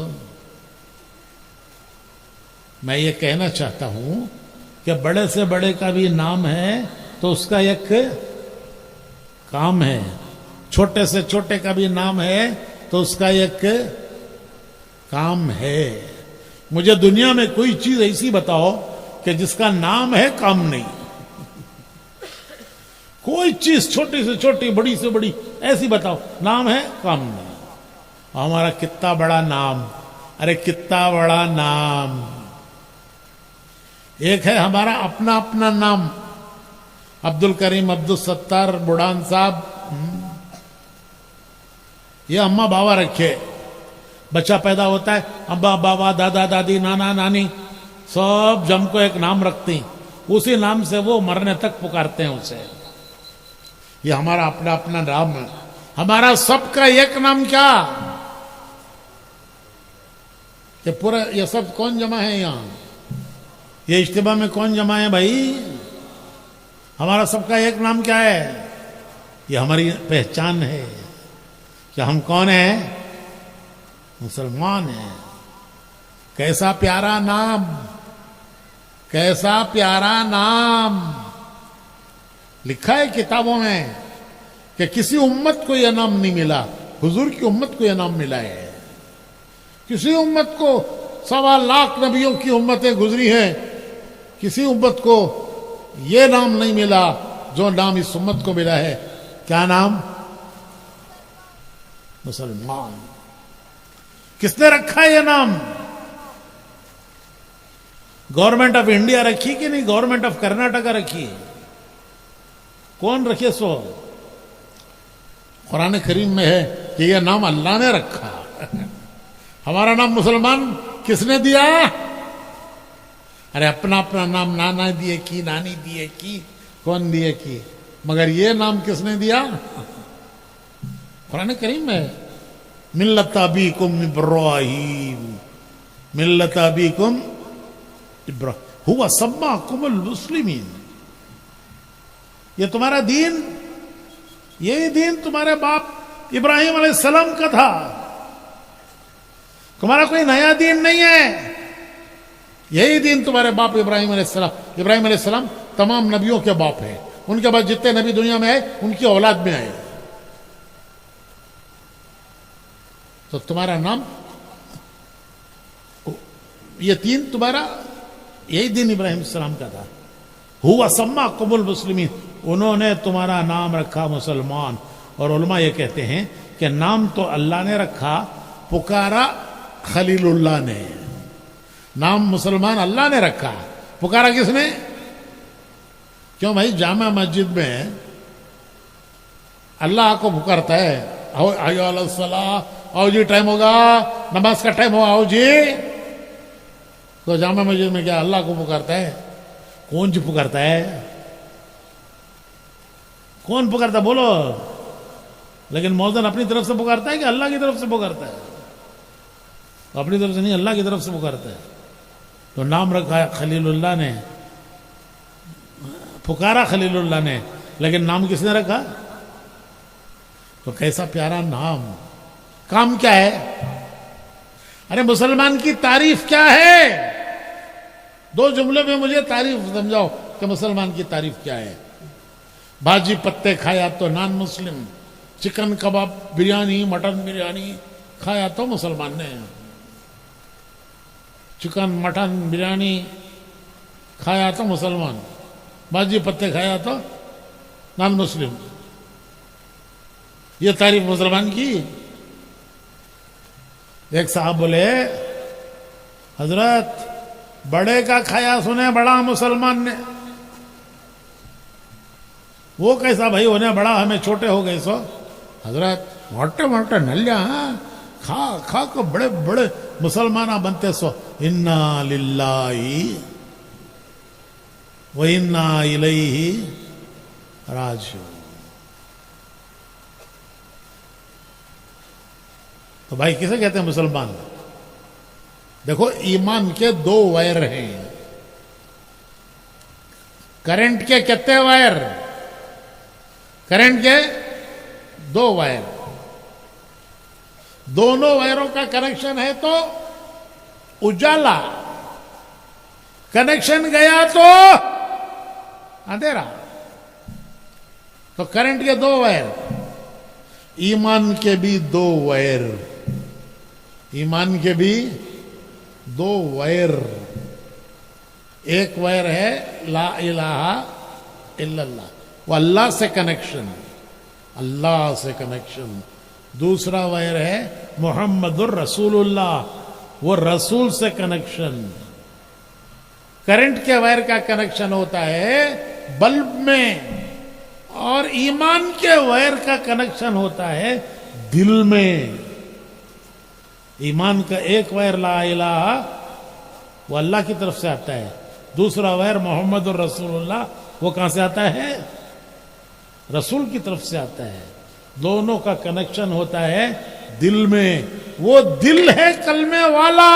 Speaker 1: میں یہ کہنا چاہتا ہوں کہ بڑے سے بڑے کا بھی نام ہے تو اس کا ایک کام ہے, چھوٹے سے چھوٹے کا بھی نام ہے تو اس کا ایک کام ہے. مجھے دنیا میں کوئی چیز ایسی بتاؤ کہ جس کا نام ہے کام نہیں. کوئی چیز چھوٹی سے چھوٹی, بڑی سے بڑی ایسی بتاؤ, نام ہے کام نہیں. ہمارا کتنا بڑا نام, ارے کتنا بڑا نام. ایک ہے ہمارا اپنا اپنا نام, عبد الکریم, عبد الستار, بڑان صاحب. یہ اماں بابا رکھے. بچہ پیدا ہوتا ہے, ابا بابا, دادا دادی, نانا نانی سب جم کو ایک نام رکھتے ہیں. اسی نام سے وہ مرنے تک پکارتے ہیں اسے. یہ ہمارا اپنا اپنا نام ہے. ہمارا سب کا ایک نام کیا؟ یہ پورا یہ سب کون جمع ہے یہاں؟ یہ اجتماع میں کون جمع ہے بھائی؟ ہمارا سب کا ایک نام کیا ہے؟ یہ ہماری پہچان ہے کہ ہم کون ہیں؟ مسلمان ہیں. کیسا پیارا نام, کیسا پیارا نام. لکھا ہے کتابوں میں کہ کسی امت کو یہ نام نہیں ملا, حضور کی امت کو یہ نام ملا ہے. کسی امت کو 1.25 لاکھ نبیوں کی امتیں گزری ہیں, کسی امت کو یہ نام نہیں ملا جو نام اس امت کو ملا ہے. کیا نام؟ مسلمان. کس نے رکھا یہ نام؟ گورنمنٹ آف انڈیا رکھی کہ نہیں؟ گورنمنٹ آف کرناٹکا رکھی؟ کون رکھے؟ سو قرآن کریم میں ہے کہ یہ نام اللہ نے رکھا. ہمارا نام مسلمان کس نے دیا؟ ارے اپنا اپنا نام نانا دیے کی, نانی دیے کی, کون دیے کی, مگر یہ نام کس نے دیا؟ قرآن کریم میں ملت ابیکم ابراہیم, ملت ابیکم ابراہیم ہوا سماکم المسلمین. یہ تمہارا دین, یہی دین تمہارے باپ ابراہیم علیہ السلام کا تھا. تمہارا کوئی نیا دین نہیں ہے, یہی دین تمہارے باپ ابراہیم علیہ السلام. ابراہیم علیہ السلام تمام نبیوں کے باپ ہیں, ان کے بعد جتنے نبی دنیا میں آئے ان کی اولاد میں آئے. تو تمہارا نام یہ دین تمہارا, یہی دین ابراہیم علیہ السلام کا تھا. ہوا سماکم المسلمین, انہوں نے تمہارا نام رکھا مسلمان. اور علماء یہ کہتے ہیں کہ نام تو اللہ نے رکھا, پکارا خلیل اللہ نے. نام مسلمان اللہ نے رکھا, پکارا کس نے؟ کیوں بھائی جامع مسجد میں اللہ کو پکارتا ہے, حی علی الصلاۃ, آؤ جی ٹائم ہوگا, نماز کا ٹائم ہوا, آؤ جی. تو جامع مسجد میں کیا اللہ کو پکارتا ہے؟ کون جی پکارتا ہے؟ کون پکارتا بولو؟ لیکن مؤذن اپنی طرف سے پکارتا ہے کہ اللہ کی طرف سے پکارتا ہے؟ اپنی طرف سے نہیں, اللہ کی طرف سے پکارتا ہے. تو نام رکھا ہے خلیل اللہ نے, پکارا خلیل اللہ نے, لیکن نام کس نے رکھا؟ تو کیسا پیارا نام. کام کیا ہے؟ ارے مسلمان کی تعریف کیا ہے؟ 2 جملے میں مجھے تعریف سمجھاؤ کہ مسلمان کی تعریف کیا ہے. بھاجی پتے کھایا تو نان مسلم, چکن کباب بریانی مٹن بریانی کھایا تو مسلمان نے, چکن مٹن بریانی کھایا تو مسلمان, بھاجی پتے کھایا تو نان مسلم. یہ تعریف مسلمان کی. ایک صاحب بولے حضرت بڑے کا کھایا سنے بڑا مسلمان نے. وہ کیسا بھائی ہونے بڑا, ہمیں چھوٹے ہو گئے. سو حضرت موٹے موٹے نلیاں کھا کھا کو بڑے بڑے مسلمان بنتے. سو انا للہ و انا الیہ راجعون. تو بھائی کسے کہتے ہیں مسلمان؟ دیکھو ایمان کے 2 وائر ہیں. کرنٹ کے کتنے وائر؟ کرنٹ کے 2 وائر. دونوں وائروں کا کنیکشن ہے تو اجالا, کنیکشن گیا تو اندھیرا. تو کرنٹ کے 2 وائر. ایمان کے بھی 2 وائر, ایمان کے بھی 2 وائر. ایک وائر ہے لا الہ الا اللہ, وہ اللہ سے کنیکشن, اللہ سے کنیکشن. دوسرا وائر ہے محمد الرسول اللہ, وہ رسول سے کنیکشن. کرنٹ کے وائر کا کنیکشن ہوتا ہے بلب میں, اور ایمان کے وائر کا کنیکشن ہوتا ہے دل میں. ایمان کا ایک وائر لا الہ وہ اللہ کی طرف سے آتا ہے, دوسرا وائر محمد الرسول اللہ وہ کہاں سے آتا ہے؟ رسول کی طرف سے آتا ہے. دونوں کا کنیکشن ہوتا ہے دل میں. وہ دل ہے کلمے والا,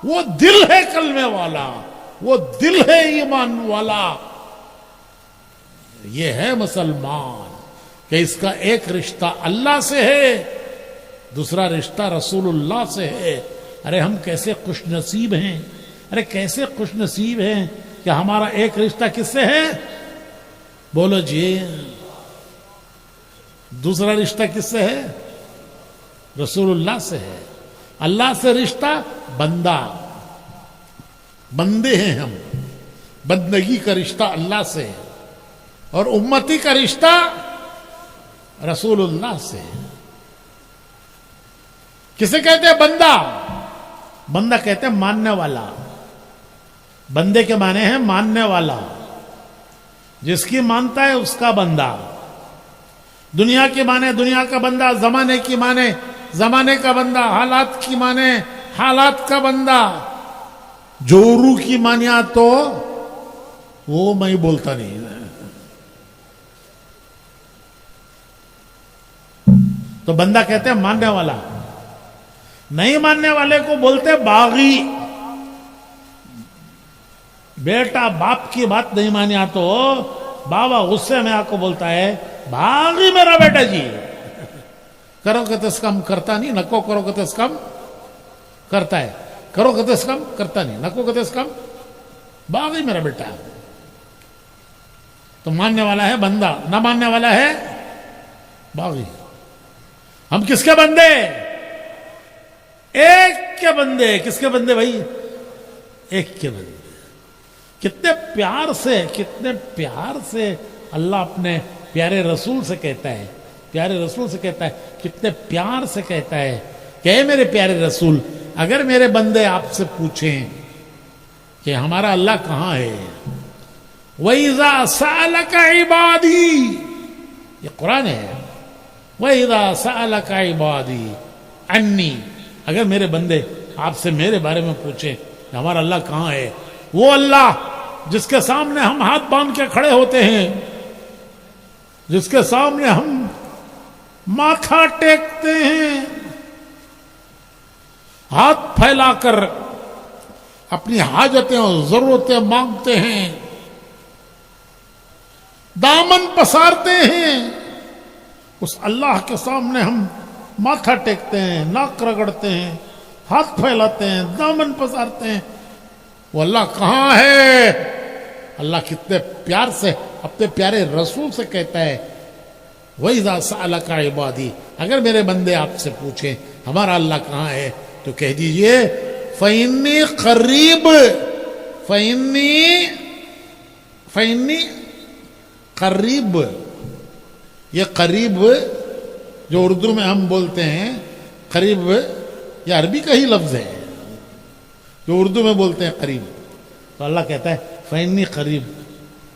Speaker 1: وہ دل ہے کلمے والا, وہ دل ہے ایمان والا. یہ ہے مسلمان کہ اس کا ایک رشتہ اللہ سے ہے, دوسرا رشتہ رسول اللہ سے ہے. ارے ہم کیسے خوش نصیب ہیں
Speaker 2: ارے کیسے خوش نصیب ہیں کہ ہمارا ایک رشتہ کس سے ہے؟ بولو جی. دوسرا رشتہ کس سے ہے؟ رسول اللہ سے ہے. اللہ سے رشتہ بندہ، بندے ہیں ہم، بندگی کا رشتہ اللہ سے ہے، اور امتی کا رشتہ رسول اللہ سے ہے. کسے کہتے ہیں بندہ؟ بندہ کہتے ہیں ماننے والا. بندے کے معنی ہیں ماننے والا، جس کی مانتا ہے اس کا بندہ. دنیا کی مانے دنیا کا بندہ، زمانے کی مانے زمانے کا بندہ، حالات کی مانے حالات کا بندہ. جو روح کی مانیا تو وہ میں بولتا نہیں. تو بندہ کہتے ہیں ماننے والا. نہیں ماننے والے کو بولتے باغی. بیٹا باپ کی بات نہیں مانیا تو بابا غصے میں آ کو بولتا ہے باغی میرا بیٹا جی. کرو کہ تس کم کرتا نہیں، نکو کرو کہ تس کم کرتا ہے. کرو کہ تس کم کرتا نہیں، نکو کہ تس کم. باغی میرا بیٹا. تو ماننے والا ہے بندہ، نہ ماننے والا ہے باغی. ہم کس کے بندے؟ ایک کے بندے. کس کے بندے بھائی؟ ایک کے بندے. کتنے پیار سے اللہ اپنے پیارے رسول سے کہتا ہے، پیارے رسول سے کہتا ہے، کتنے پیار سے کہتا ہے کہ اے میرے پیارے رسول، اگر میرے بندے آپ سے پوچھیں کہ ہمارا اللہ کہاں ہے، وَإِذَا سَأَلَكَ عِبَادِي، یہ قرآن ہے، وَإِذَا سَأَلَكَ عِبَادِي عَنِّي، اگر میرے بندے آپ سے میرے بارے میں پوچھیں کہ ہمارا اللہ کہاں ہے، وہ اللہ جس کے سامنے ہم ہاتھ باندھ کے کھڑے ہوتے ہیں، جس کے سامنے ہم ماتھا ٹیکتے ہیں، ہاتھ پھیلا کر اپنی حاجتیں اور ضرورتیں مانگتے ہیں، دامن پسارتے ہیں، اس اللہ کے سامنے ہم ماتھا ٹیکتے ہیں، ناک رگڑتے ہیں، ہاتھ پھیلاتے ہیں، دامن پسارتے ہیں. وہ اللہ کہاں ہے؟ اللہ کتنے پیار سے اپنے پیارے رسول سے کہتا ہے وَإِذَا سَأَلَكَ عِبَادِي، اگر میرے بندے آپ سے پوچھیں ہمارا اللہ کہاں ہے تو کہہ دیجئے فَإِنِّي قَرِيب، فَإِنِّي قریب. یہ قریب جو اردو میں ہم بولتے ہیں قریب، یہ عربی کا ہی لفظ ہے جو اردو میں بولتے ہیں قریب. تو اللہ کہتا ہے فَإِنِّي قریب،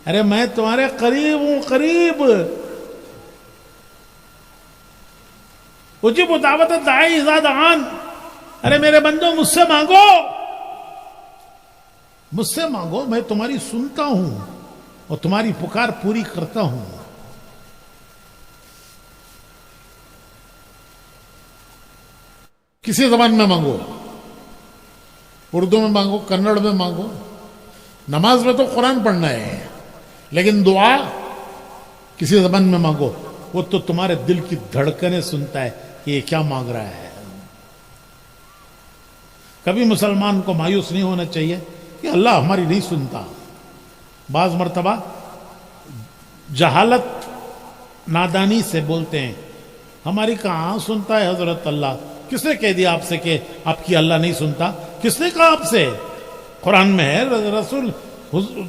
Speaker 2: ارے میں تمہارے قریب ہوں، قریب. اجیب دعوت الداعی اذا دعان، ارے میرے بندوں مجھ سے مانگو، مجھ سے مانگو، میں تمہاری سنتا ہوں اور تمہاری پکار پوری کرتا ہوں. کسی زبان میں مانگو، اردو میں مانگو، کنڑ میں مانگو. نماز میں تو قرآن پڑھنا ہے، لیکن دعا کسی زبان میں مانگو، وہ تو تمہارے دل کی دھڑکنیں سنتا ہے کہ یہ کیا مانگ رہا ہے. کبھی مسلمان کو مایوس نہیں ہونا چاہیے کہ اللہ ہماری نہیں سنتا. بعض مرتبہ جہالت نادانی سے بولتے ہیں ہماری کہاں سنتا ہے حضرت اللہ. کس نے کہہ دیا آپ سے کہ آپ کی اللہ نہیں سنتا؟ کس نے کہا آپ سے؟ قرآن میں ہے، رسول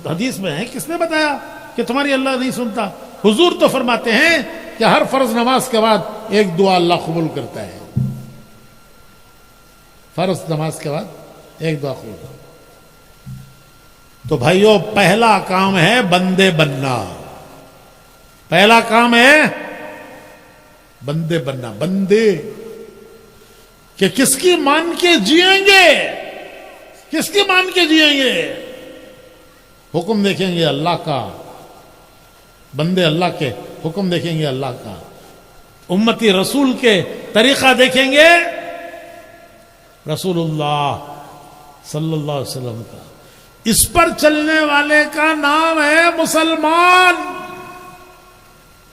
Speaker 2: حدیث میں ہے. کس نے بتایا کہ تمہاری اللہ نہیں سنتا؟ حضور تو فرماتے ہیں کہ ہر فرض نماز کے بعد ایک دعا اللہ قبول کرتا ہے. فرض نماز کے بعد ایک دعا قبول کرتا ہے. تو بھائیو پہلا کام ہے بندے بننا. پہلا کام ہے بندے بننا. بندے کہ کس کی مان کے جئیں گے، کس کی مان کے جئیں گے؟ حکم دیکھیں گے اللہ کا، بندے اللہ کے حکم دیکھیں گے اللہ کا، امتی رسول کے طریقہ دیکھیں گے رسول اللہ صلی اللہ علیہ وسلم کا. اس پر چلنے والے کا نام ہے مسلمان.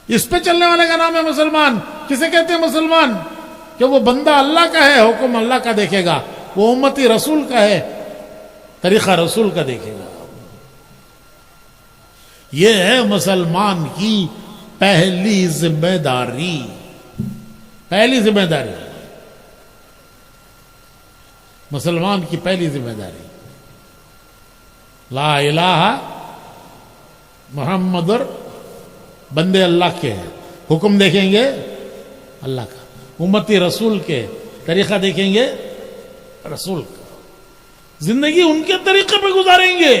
Speaker 2: اس پہ چلنے والے کا نام ہے مسلمان. کسے کہتے ہیں مسلمان؟ کہ وہ بندہ اللہ کا ہے، حکم اللہ کا دیکھے گا، وہ امتی رسول کا ہے، طریقہ رسول کا دیکھے گا. یہ ہے مسلمان کی پہلی ذمہ داری. پہلی ذمہ داری مسلمان کی پہلی ذمہ داری لا الہ محمد بندے اللہ کے ہیں. حکم دیکھیں گے اللہ کا. امتی رسول کے طریقہ دیکھیں گے رسول کا. زندگی ان کے طریقے پہ گزاریں گے.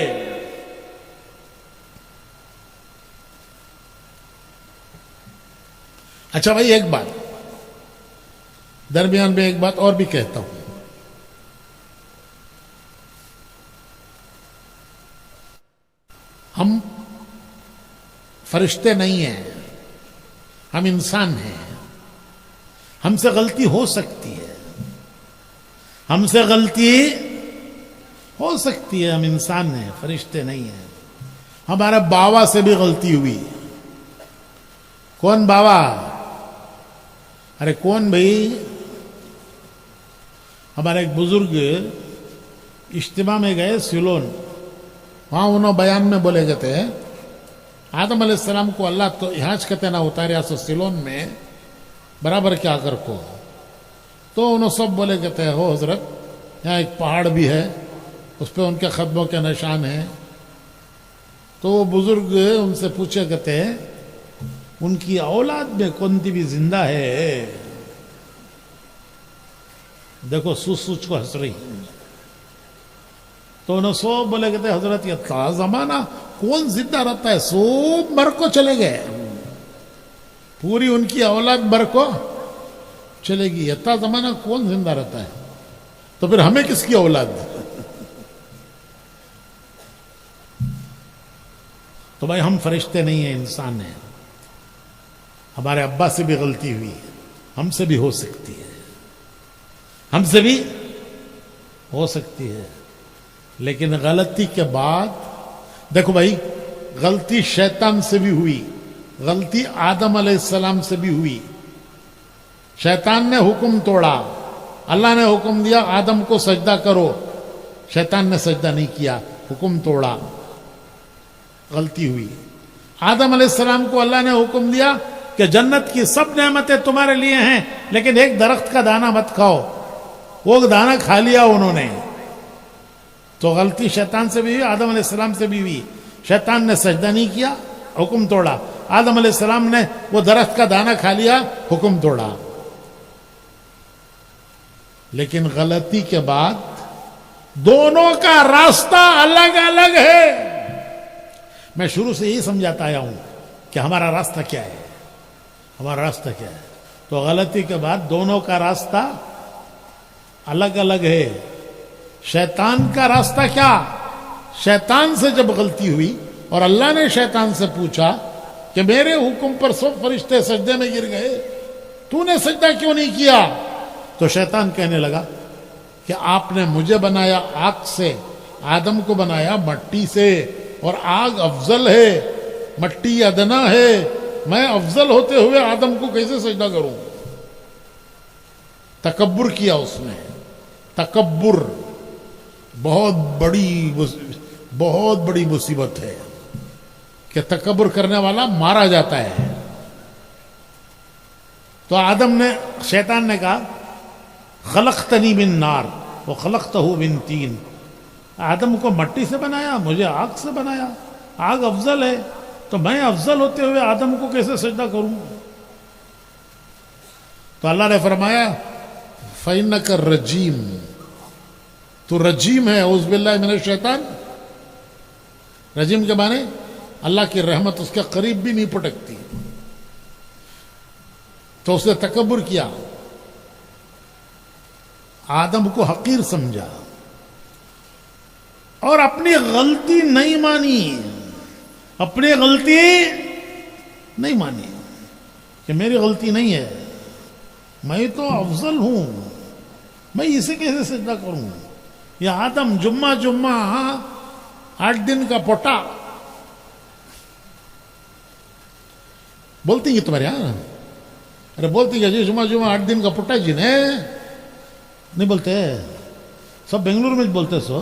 Speaker 2: اچھا بھائی ایک بات درمیان میں ایک بات اور بھی کہتا ہوں. ہم فرشتے نہیں ہیں, ہم انسان ہیں. ہم سے غلطی ہو سکتی ہے, ہم سے غلطی ہو سکتی ہے. ہم انسان ہیں, فرشتے نہیں ہیں. ہمارے بابا سے بھی غلطی ہوئی. کون بابا؟ ارے کون بھائی؟ ہمارے ایک بزرگ اجتماع میں گئے سیلون. وہاں انہوں بیان میں بولے گئے تھے آدم علیہ السلام کو اللہ تو یہاں کہتے نہ اتاریا سو سیلون میں برابر کیا کر کو. تو انہوں سب بولے کہتے ہیں ہو حضرت یہاں ایک پہاڑ بھی ہے, اس پہ ان کے قدموں کے نشان ہیں. تو وہ بزرگ ان سے پوچھے کہتے ہیں ان کی اولاد میں کون سی بھی زندہ ہے؟ دیکھو سوچ کو ہنس رہی. تو انہوں سو بولے کہتے ہیں حضرت یہ تا زمانہ کون زندہ رہتا ہے, سب مر کو چلے گئے. پوری ان کی اولاد مر کو چلے گی. اتنا زمانہ کون زندہ رہتا ہے؟ تو پھر ہمیں کس کی اولاد؟ تو بھائی ہم فرشتے نہیں ہیں, انسان ہیں. ہمارے ابا سے بھی غلطی ہوئی, ہم سے بھی ہو سکتی ہے, ہم سے بھی ہو سکتی ہے. لیکن غلطی کے بعد دیکھو بھائی, غلطی شیطان سے بھی ہوئی, غلطی آدم علیہ السلام سے بھی ہوئی. شیطان نے حکم توڑا, اللہ نے حکم دیا آدم کو سجدہ کرو, شیطان نے سجدہ نہیں کیا, حکم توڑا, غلطی ہوئی. آدم علیہ السلام کو اللہ نے حکم دیا کہ جنت کی سب نعمتیں تمہارے لیے ہیں لیکن ایک درخت کا دانہ مت کھاؤ. وہ دانہ کھا لیا انہوں نے. تو غلطی شیطان سے بھی ہوئی, آدم علیہ السلام سے بھی ہوئی. شیطان نے سجدہ نہیں کیا, حکم توڑا. آدم علیہ السلام نے وہ درخت کا دانہ کھا لیا, حکم توڑا. لیکن غلطی کے بعد دونوں کا راستہ الگ الگ ہے. میں شروع سے یہی سمجھاتا آیا ہوں کہ ہمارا راستہ کیا ہے, ہمارا راستہ کیا ہے. تو غلطی کے بعد دونوں کا راستہ الگ الگ ہے. شیطان کا راستہ کیا؟ شیطان سے جب غلطی ہوئی اور اللہ نے شیطان سے پوچھا کہ میرے حکم پر سب فرشتے سجدے میں گر گئے, تو نے سجدہ کیوں نہیں کیا؟ تو شیطان کہنے لگا کہ آپ نے مجھے بنایا آگ سے, آدم کو بنایا مٹی سے, اور آگ افضل ہے, مٹی ادنا ہے. میں افضل ہوتے ہوئے آدم کو کیسے سجدہ کروں؟ تکبر کیا اس نے. تکبر بہت بڑی مصیبت ہے کہ تکبر کرنے والا مارا جاتا ہے. تو آدم نے, شیطان نے کہا خلقتنی من نار وخلقتہ من طین. آدم کو مٹی سے بنایا, مجھے آگ سے بنایا. آگ افضل ہے تو میں افضل ہوتے ہوئے آدم کو کیسے سجدہ کروں؟ تو اللہ نے فرمایا فَإِنَّكَ الرَّجِيمُ, تو رجیم ہے. اعوذ باللہ من الشیطان. رجیم کے معنی اللہ کی رحمت اس کے قریب بھی نہیں پٹکتی. تو اس نے تکبر کیا, آدم کو حقیر سمجھا اور اپنی غلطی نہیں مانی. اپنی غلطی نہیں مانی کہ میری غلطی نہیں ہے, میں تو افضل ہوں, میں اسے کیسے سجدہ کروں؟ یہ آدم جمعہ 8 دن کا پوٹا بولتی ہیں تمہارے یہاں. ارے بولتی ہے جی جمعہ 8 دن کا پوٹا جی نے نہیں بولتے, سب بنگلور میں بولتے. سو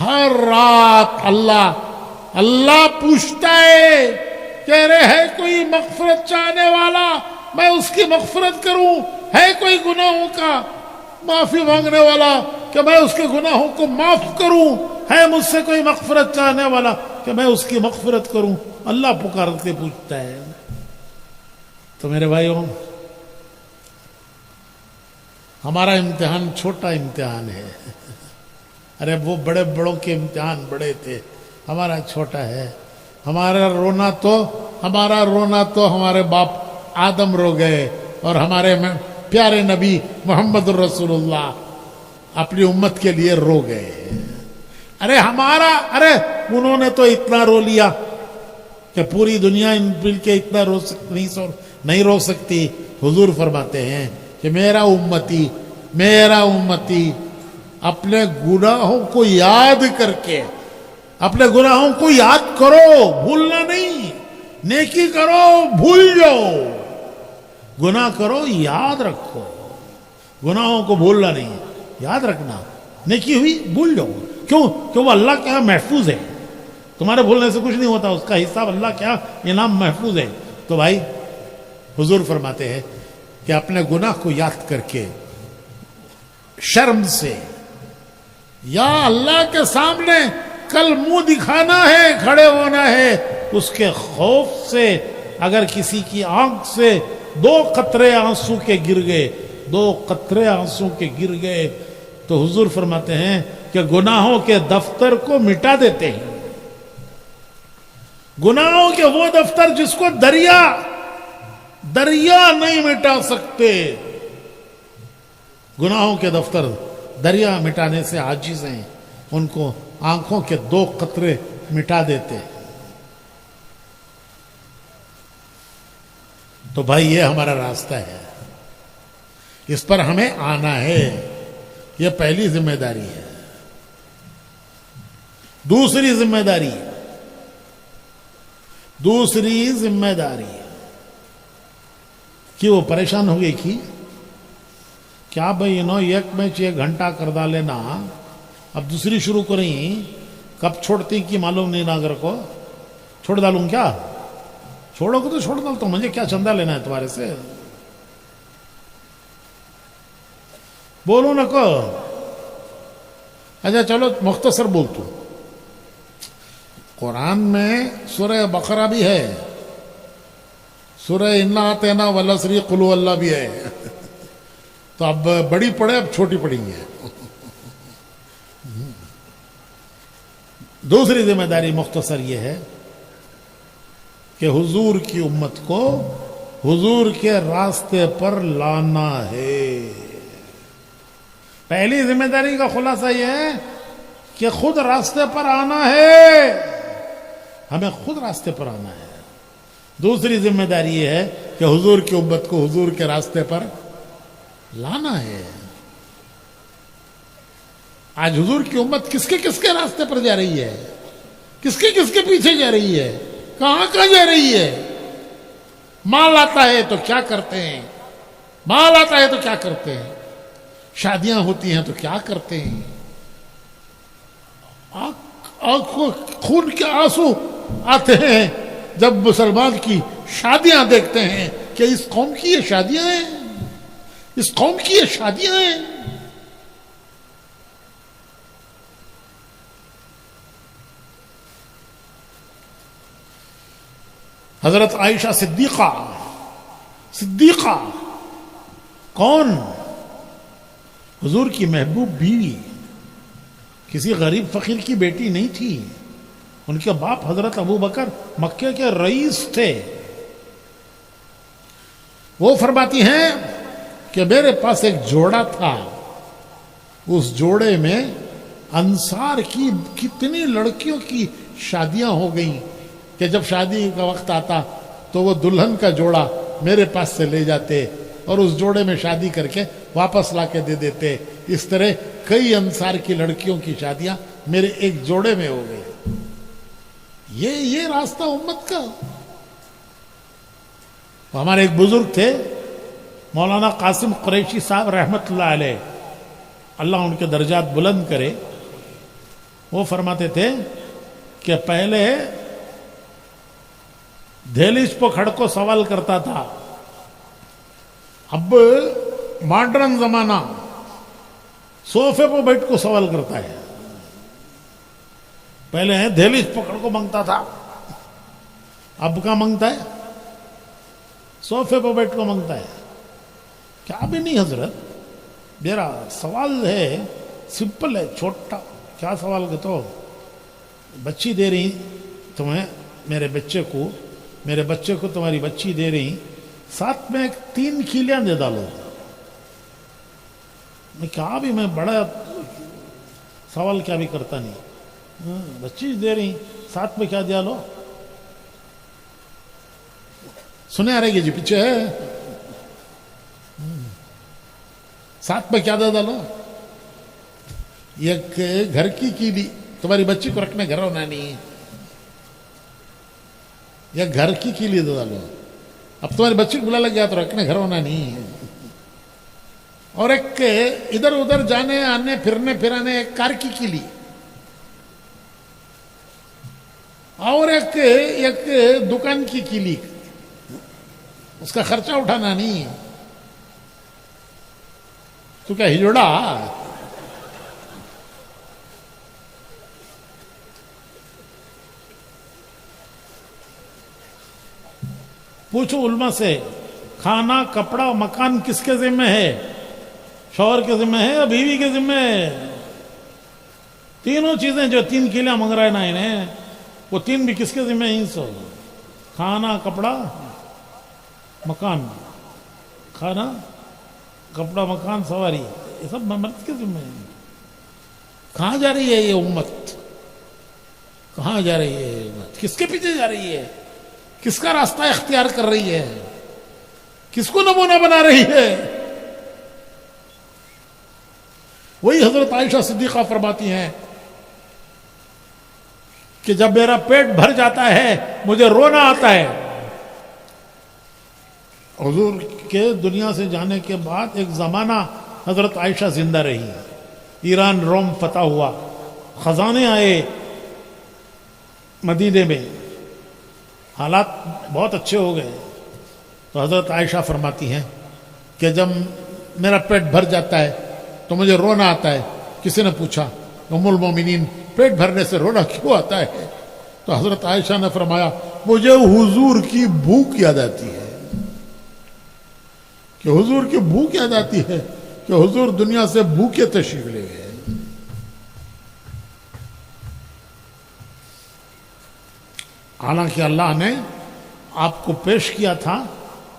Speaker 2: ہر رات اللہ پوچھتا ہے کہ رے ہے کوئی مغفرت چاہنے والا، میں اس کی مغفرت کروں، ہے کوئی گناہوں کا معافی مانگنے والا کہ میں اس کے گناہوں کو معاف کروں، ہے مجھ سے کوئی مغفرت چاہنے والا کہ میں اس کی مغفرت کروں، اللہ پکار کے پوچھتا ہے۔ تو میرے بھائیوں، ہمارا امتحان چھوٹا امتحان ہے، ارے وہ بڑے بڑوں کے امتحان بڑے تھے، ہمارا چھوٹا ہے۔ ہمارا رونا تو ہمارے باپ آدم رو گئے، اور ہمارے پیارے نبی محمد الرسول اللہ اپنی امت کے لیے رو گئے۔ ارے انہوں نے تو اتنا رو لیا کہ پوری دنیا مل کے اتنا نہیں رو سکتی۔ حضور فرماتے ہیں کہ میرا امتی اپنے گناہوں کو یاد کر کے، اپنے گناہوں کو یاد کرو، بھولنا نہیں، نیکی کرو بھول جاؤ، گناہ کرو یاد رکھو، گناہوں کو بھولنا نہیں، یاد رکھنا، نیکی ہوئی بھول جاؤ۔ کیوں کہ وہ اللہ کے یہاں محفوظ ہے، تمہارے بھولنے سے کچھ نہیں ہوتا، اس کا حساب اللہ کے یہاں انعام محفوظ ہے۔ تو بھائی حضور فرماتے ہیں کہ اپنے گناہ کو یاد کر کے، شرم سے، یا اللہ کے سامنے کل منہ دکھانا ہے، کھڑے ہونا ہے، اس کے خوف سے اگر کسی کی آنکھ سے 2 قطرے آنسو کے گر گئے تو حضور فرماتے ہیں کہ گناہوں کے دفتر کو مٹا دیتے ہیں۔ گناہوں کے وہ دفتر جس کو دریا نہیں مٹا سکتے، گناہوں کے دفتر دریا مٹانے سے عاجز ہیں، ان کو آنکھوں کے 2 قطرے مٹا دیتے۔ تو بھائی یہ ہمارا راستہ ہے، اس پر ہمیں آنا ہے، یہ پہلی ذمہ داری ہے۔ دوسری ذمہ داری کہ وہ پریشان ہو گئی کہ کیا بھائی ایک میچ 1 گھنٹہ کر ڈالینا، اب دوسری شروع کریں، کب چھوڑتی کہ معلوم نہیں، ناگر کو چھوڑ ڈالوں کیا؟ چھوڑو گے تو چھوڑ ڈالتا ہوں، مجھے کیا چندہ لینا ہے تمہارے سے؟ بولو نہ کو، اچھا چلو مختصر بولتا ہوں۔ قرآن میں سورہ بقرہ بھی ہے، سورہ انا اعطینا والعصر قل هو اللہ بھی ہے، تو اب بڑی پڑھے، اب چھوٹی پڑھیں گے۔ دوسری ذمہ داری مختصر یہ ہے کہ حضور کی امت کو حضور کے راستے پر لانا ہے۔ پہلی ذمہ داری کا خلاصہ یہ ہے کہ خود راستے پر آنا ہے، ہمیں خود راستے پر آنا ہے۔ دوسری ذمہ داری یہ ہے کہ حضور کی امت کو حضور کے راستے پر لانا ہے۔ آج حضور کی امت کس کے راستے پر جا رہی ہے؟ کس کے پیچھے جا رہی ہے؟ کہاں جا رہی ہے؟ مال آتا ہے تو کیا کرتے ہیں؟ شادیاں ہوتی ہیں تو کیا کرتے ہیں؟ خون کے آنسو آتے ہیں جب مسلمان کی شادیاں دیکھتے ہیں کہ اس قوم کی یہ شادیاں ہیں، حضرت عائشہ صدیقہ کون؟ حضور کی محبوب بیوی، کسی غریب فقیر کی بیٹی نہیں تھی، ان کے باپ حضرت ابو بکر مکے کے رئیس تھے۔ وہ فرماتی ہیں کہ میرے پاس ایک جوڑا تھا، اس جوڑے میں انصار کی کتنی لڑکیوں کی شادیاں ہو گئیں کہ جب شادی کا وقت آتا تو وہ دلہن کا جوڑا میرے پاس سے لے جاتے اور اس جوڑے میں شادی کر کے واپس لا کے دے دیتے۔ اس طرح کئی انصار کی لڑکیوں کی شادیاں میرے ایک جوڑے میں ہو گئی۔ یہ راستہ امت کا۔ ہمارے ایک بزرگ تھے مولانا قاسم قریشی صاحب رحمت اللہ علیہ، اللہ ان کے درجات بلند کرے۔ وہ فرماتے تھے کہ پہلے دہلیز پہ کھڑ کو سوال کرتا تھا، اب ماڈرن زمانہ صوفے پہ بیٹھ کو سوال کرتا ہے. پہلے دہلیز پکڑ کو مانگتا تھا، اب کیا مانگتا ہے؟ صوفے پہ بیٹھ کو مانگتا ہے. کیا بھی نہیں حضرت، میرا سوال ہے سمپل ہے، چھوٹا. کیا سوال کہ تو بچی دے رہی تمہیں، میرے بچے کو تمہاری بچی دے رہی، ساتھ میں 3 کیلیاں دے ڈالو. میں کہا بھی میں بڑا سوال کیا بھی کرتا نہیں، بچی دے رہی ساتھ میں کیا دیا لو. سنے آ رہے گی جی پیچھے ہے، ساتھ میں کیا دے ڈالو؟ ایک گھر کی کیلی، تمہاری بچی کو رکھنے گھر ہونا نہیں، یا گھر کی کیلی دے ڈالو. اب تمہاری بچی کو بلا لگ گیا تو رکھنے گھر ہونا نہیں. اور ایک ادھر ادھر جانے آنے پھرنے پھرانے ایک کار کی کیلی، اور ایک دکان کی کیلی، اس کا خرچہ اٹھانا نہیں. تو کیا ہجڑا؟ پوچھو علماء سے، کھانا کپڑا مکان کس کے ذمہ ہے؟ شوہر کے ذمہ ہے یا بیوی کے ذمہ ہے؟ تینوں چیزیں جو 3 کیلیاں مانگ رہا ہے نا انہیں، وہ 3 بھی کس کے ذمہ ہیں؟ سو کھانا کپڑا مکان، کھانا کپڑا مکان سواری، یہ سب مرد کے ذمہ ہیں. کہاں جا رہی ہے یہ امت؟ کہاں جا رہی ہے یہ امت؟ کس کے پیچھے جا رہی ہے؟ کس کا راستہ اختیار کر رہی ہے؟ کس کو نمونہ بنا رہی ہے؟ وہی حضرت عائشہ صدیقہ فرماتی ہیں کہ جب میرا پیٹ بھر جاتا ہے مجھے رونا آتا ہے. حضور کے دنیا سے جانے کے بعد ایک زمانہ حضرت عائشہ زندہ رہی، ایران روم فتح ہوا، خزانے آئے مدینے میں، حالات بہت اچھے ہو گئے. تو حضرت عائشہ فرماتی ہیں کہ جب میرا پیٹ بھر جاتا ہے تو مجھے رونا آتا ہے. کسی نے پوچھا ام المومنین پیٹ بھرنے سے رونا کیوں آتا ہے؟ تو حضرت عائشہ نے فرمایا مجھے حضور کی بھوک یاد آتی ہے. کہ حضور کی بھوک یاد آتی ہے کہ حضور دنیا سے بھوکے تشریف لے گئے. حالانکہ اللہ نے آپ کو پیش کیا تھا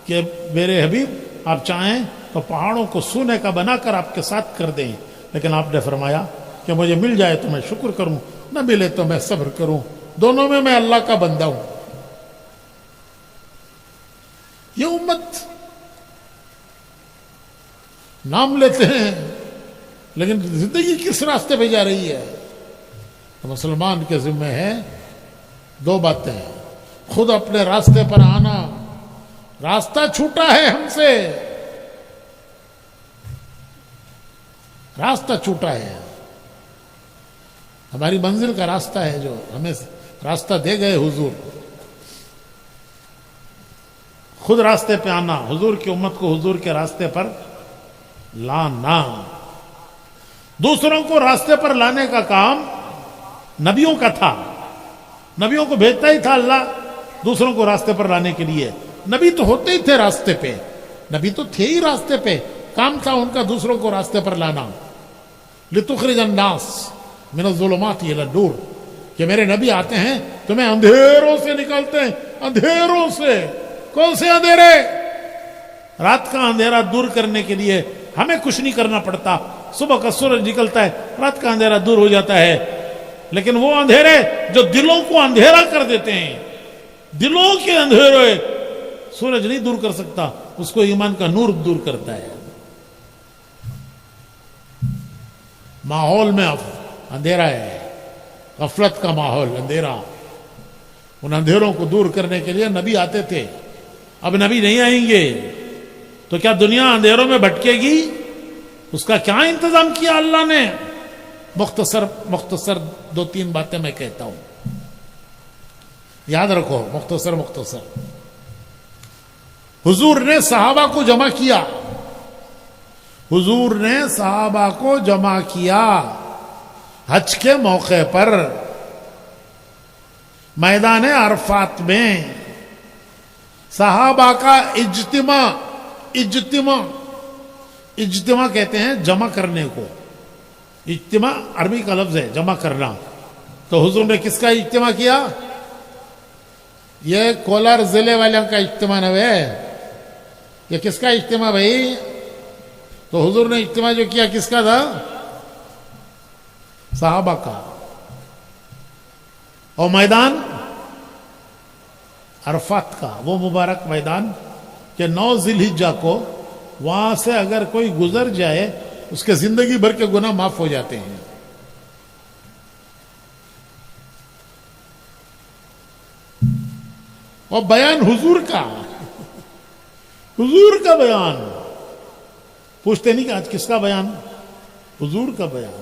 Speaker 2: کہ میرے حبیب آپ چاہیں تو پہاڑوں کو سونے کا بنا کر آپ کے ساتھ کر دیں، لیکن آپ نے فرمایا کہ مجھے مل جائے تو میں شکر کروں، نہ ملے تو میں صبر کروں، دونوں میں اللہ کا بندہ ہوں. یہ امت نام لیتے ہیں لیکن زندگی کس راستے پہ جا رہی ہے؟ تو مسلمان کے ذمہ ہے 2 باتیں: خود اپنے راستے پر آنا، راستہ چھوٹا ہے ہم سے، راستہ چھوٹا ہے، ہماری منزل کا راستہ ہے جو ہمیں راستہ دے گئے حضور. خود راستے پہ آنا، حضور کی امت کو حضور کے راستے پر لانا. دوسروں کو راستے پر لانے کا کام نبیوں کا تھا، نبیوں کو بھیجتا ہی تھا اللہ دوسروں کو راستے پر لانے کے لیے. نبی تو ہوتے ہی تھے راستے پہ، نبی تو تھے ہی راستے پہ، کام تھا ان کا دوسروں کو راستے پر لانا. لِتُخْرِجَ النَّاسَ مِنَ الظُّلُمَاتِ إِلَى النُّورِ، کہ میرے نبی آتے ہیں تمہیں اندھیروں سے نکالتے ہیں. اندھیروں سے؟ کون سے اندھیرے؟ رات کا اندھیرا دور کرنے کے لیے ہمیں کچھ نہیں کرنا پڑتا، صبح کا سورج نکلتا ہے، رات کا اندھیرا دور ہو جاتا ہے. لیکن وہ اندھیرے جو دلوں کو اندھیرا کر دیتے ہیں، دلوں کے اندھیرے سورج نہیں دور کر سکتا، اس کو ایمان کا نور دور کرتا ہے. ماحول میں اندھیرا ہے، غفلت کا ماحول، اندھیرا. ان اندھیروں کو دور کرنے کے لیے نبی آتے تھے. اب نبی نہیں آئیں گے تو کیا دنیا اندھیروں میں بھٹکے گی؟ اس کا کیا انتظام کیا اللہ نے؟ مختصر 2-3 باتیں میں کہتا ہوں, یاد رکھو, مختصر. حضور نے صحابہ کو جمع کیا, حضور نے صحابہ کو جمع کیا حج کے موقع پر میدان عرفات میں. صحابہ کا اجتماع کہتے ہیں جمع کرنے کو. اجتماع عربی کا لفظ ہے, جمع کرنا. تو حضور نے کس کا اجتماع کیا؟ یہ کولار ضلع والوں کا اجتماع نہ ہے, یہ کس کا اجتماع بھائی؟ تو حضور نے اجتماع جو کیا کس کا تھا؟ صحابہ کا. اور میدان عرفات کا, وہ مبارک میدان کہ 9 ذی الحجہ کو وہاں سے اگر کوئی گزر جائے اس کے زندگی بھر کے گناہ معاف ہو جاتے ہیں. اور بیان حضور کا بیان, پوچھتے نہیں کہ آج کس کا بیان؟ حضور کا بیان.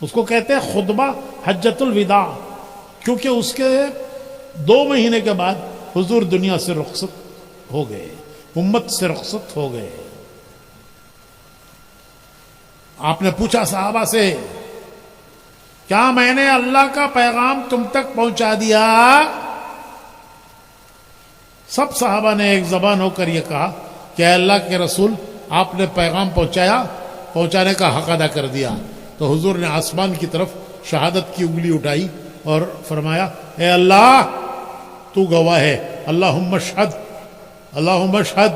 Speaker 2: اس کو کہتے ہیں خطبہ حجۃ الوداع, کیونکہ اس کے 2 مہینے کے بعد حضور دنیا سے رخصت ہو گئے, امت سے رخصت ہو گئے. آپ نے پوچھا صحابہ سے, کیا میں نے اللہ کا پیغام تم تک پہنچا دیا؟ سب صحابہ نے ایک زبان ہو کر یہ کہا کہ اے اللہ کے رسول, آپ نے پیغام پہنچانے کا حق ادا کر دیا. تو حضور نے آسمان کی طرف شہادت کی انگلی اٹھائی اور فرمایا, اے اللہ تو گواہ ہے, اللہم اشہد, اللہم اشہد,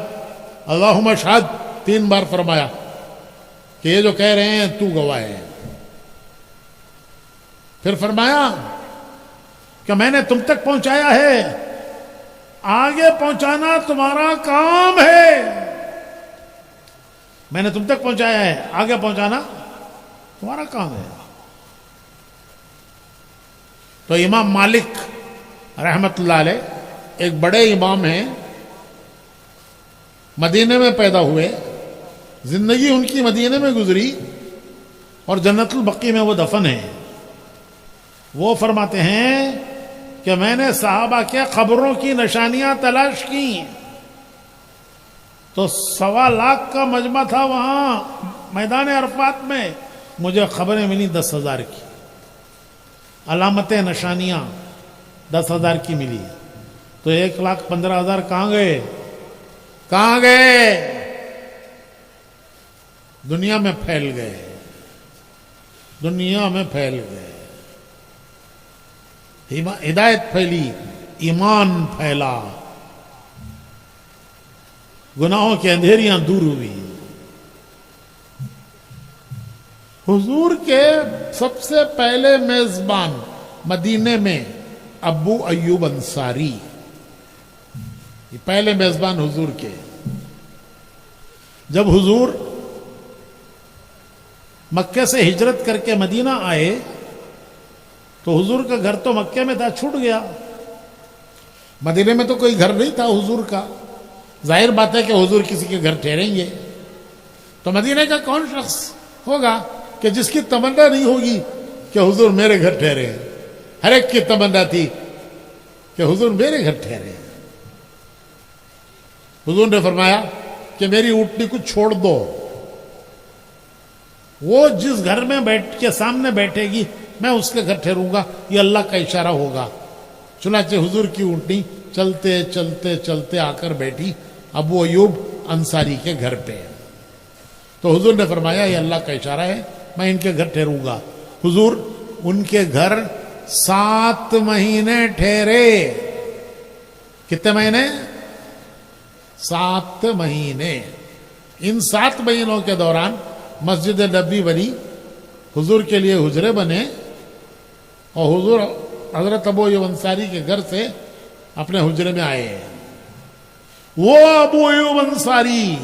Speaker 2: اللہم اشہد 3 بار فرمایا کہ یہ جو کہہ رہے ہیں تو گواہ ہے. پھر فرمایا کہ میں نے تم تک پہنچایا ہے, آگے پہنچانا تمہارا کام ہے. میں نے تم تک پہنچایا ہے, آگے پہنچانا تمہارا کام ہے. تو امام مالک رحمت اللہ علیہ ایک بڑے امام ہیں, مدینے میں پیدا ہوئے, زندگی ان کی مدینے میں گزری اور جنت البقیع میں وہ دفن ہیں. وہ فرماتے ہیں کہ میں نے صحابہ کے قبروں کی نشانیاں تلاش کی تو 1.25 لاکھ کا مجمع تھا وہاں میدان عرفات میں, مجھے خبریں ملی 10,000 کی, علامتیں نشانیاں 10,000 کی ملی. تو 1,15,000 کہاں گئے؟ دنیا میں پھیل گئے. ہدایت پھیلی, ایمان پھیلا, گناہوں کی اندھیریاں دور ہوئی. حضور کے سب سے پہلے میزبان مدینے میں ابو ایوب انصاری, یہ پہلے میزبان حضور کے. جب حضور مکے سے ہجرت کر کے مدینہ آئے تو حضور کا گھر تو مکے میں تھا, چھوٹ گیا. مدینے میں تو کوئی گھر نہیں تھا حضور کا, ظاہر بات ہے کہ حضور کسی کے گھر ٹھہریں گے. تو مدینے کا کون شخص ہوگا کہ جس کی تمنا نہیں ہوگی کہ حضور میرے گھر ٹھہرے؟ ہر ایک کی تمنا تھی کہ حضور میرے گھر ٹھہرے. حضور نے فرمایا کہ میری اونٹنی کو چھوڑ دو, وہ جس گھر میں بیٹھ کے سامنے بیٹھے گی میں اس کے گھر ٹھہروں گا, یہ اللہ کا اشارہ ہوگا. چنانچہ حضور کی اونٹنی چلتے چلتے چلتے آ کر بیٹھی ابو ایوب انصاری کے گھر پہ. تو حضور نے فرمایا یہ اللہ کا اشارہ ہے, میں ان کے گھر ٹھہروں گا. حضور ان کے گھر 7 مہینے ٹھہرے. کتنے مہینے؟ 7 مہینے. ان 7 مہینوں کے دوران مسجد نبوی بنی, حضور کے لیے حجرے بنے, اور حضور حضرت ابو ایوب انصاری کے گھر سے اپنے حجرے میں آئے. وہ ابو ایوب انصاری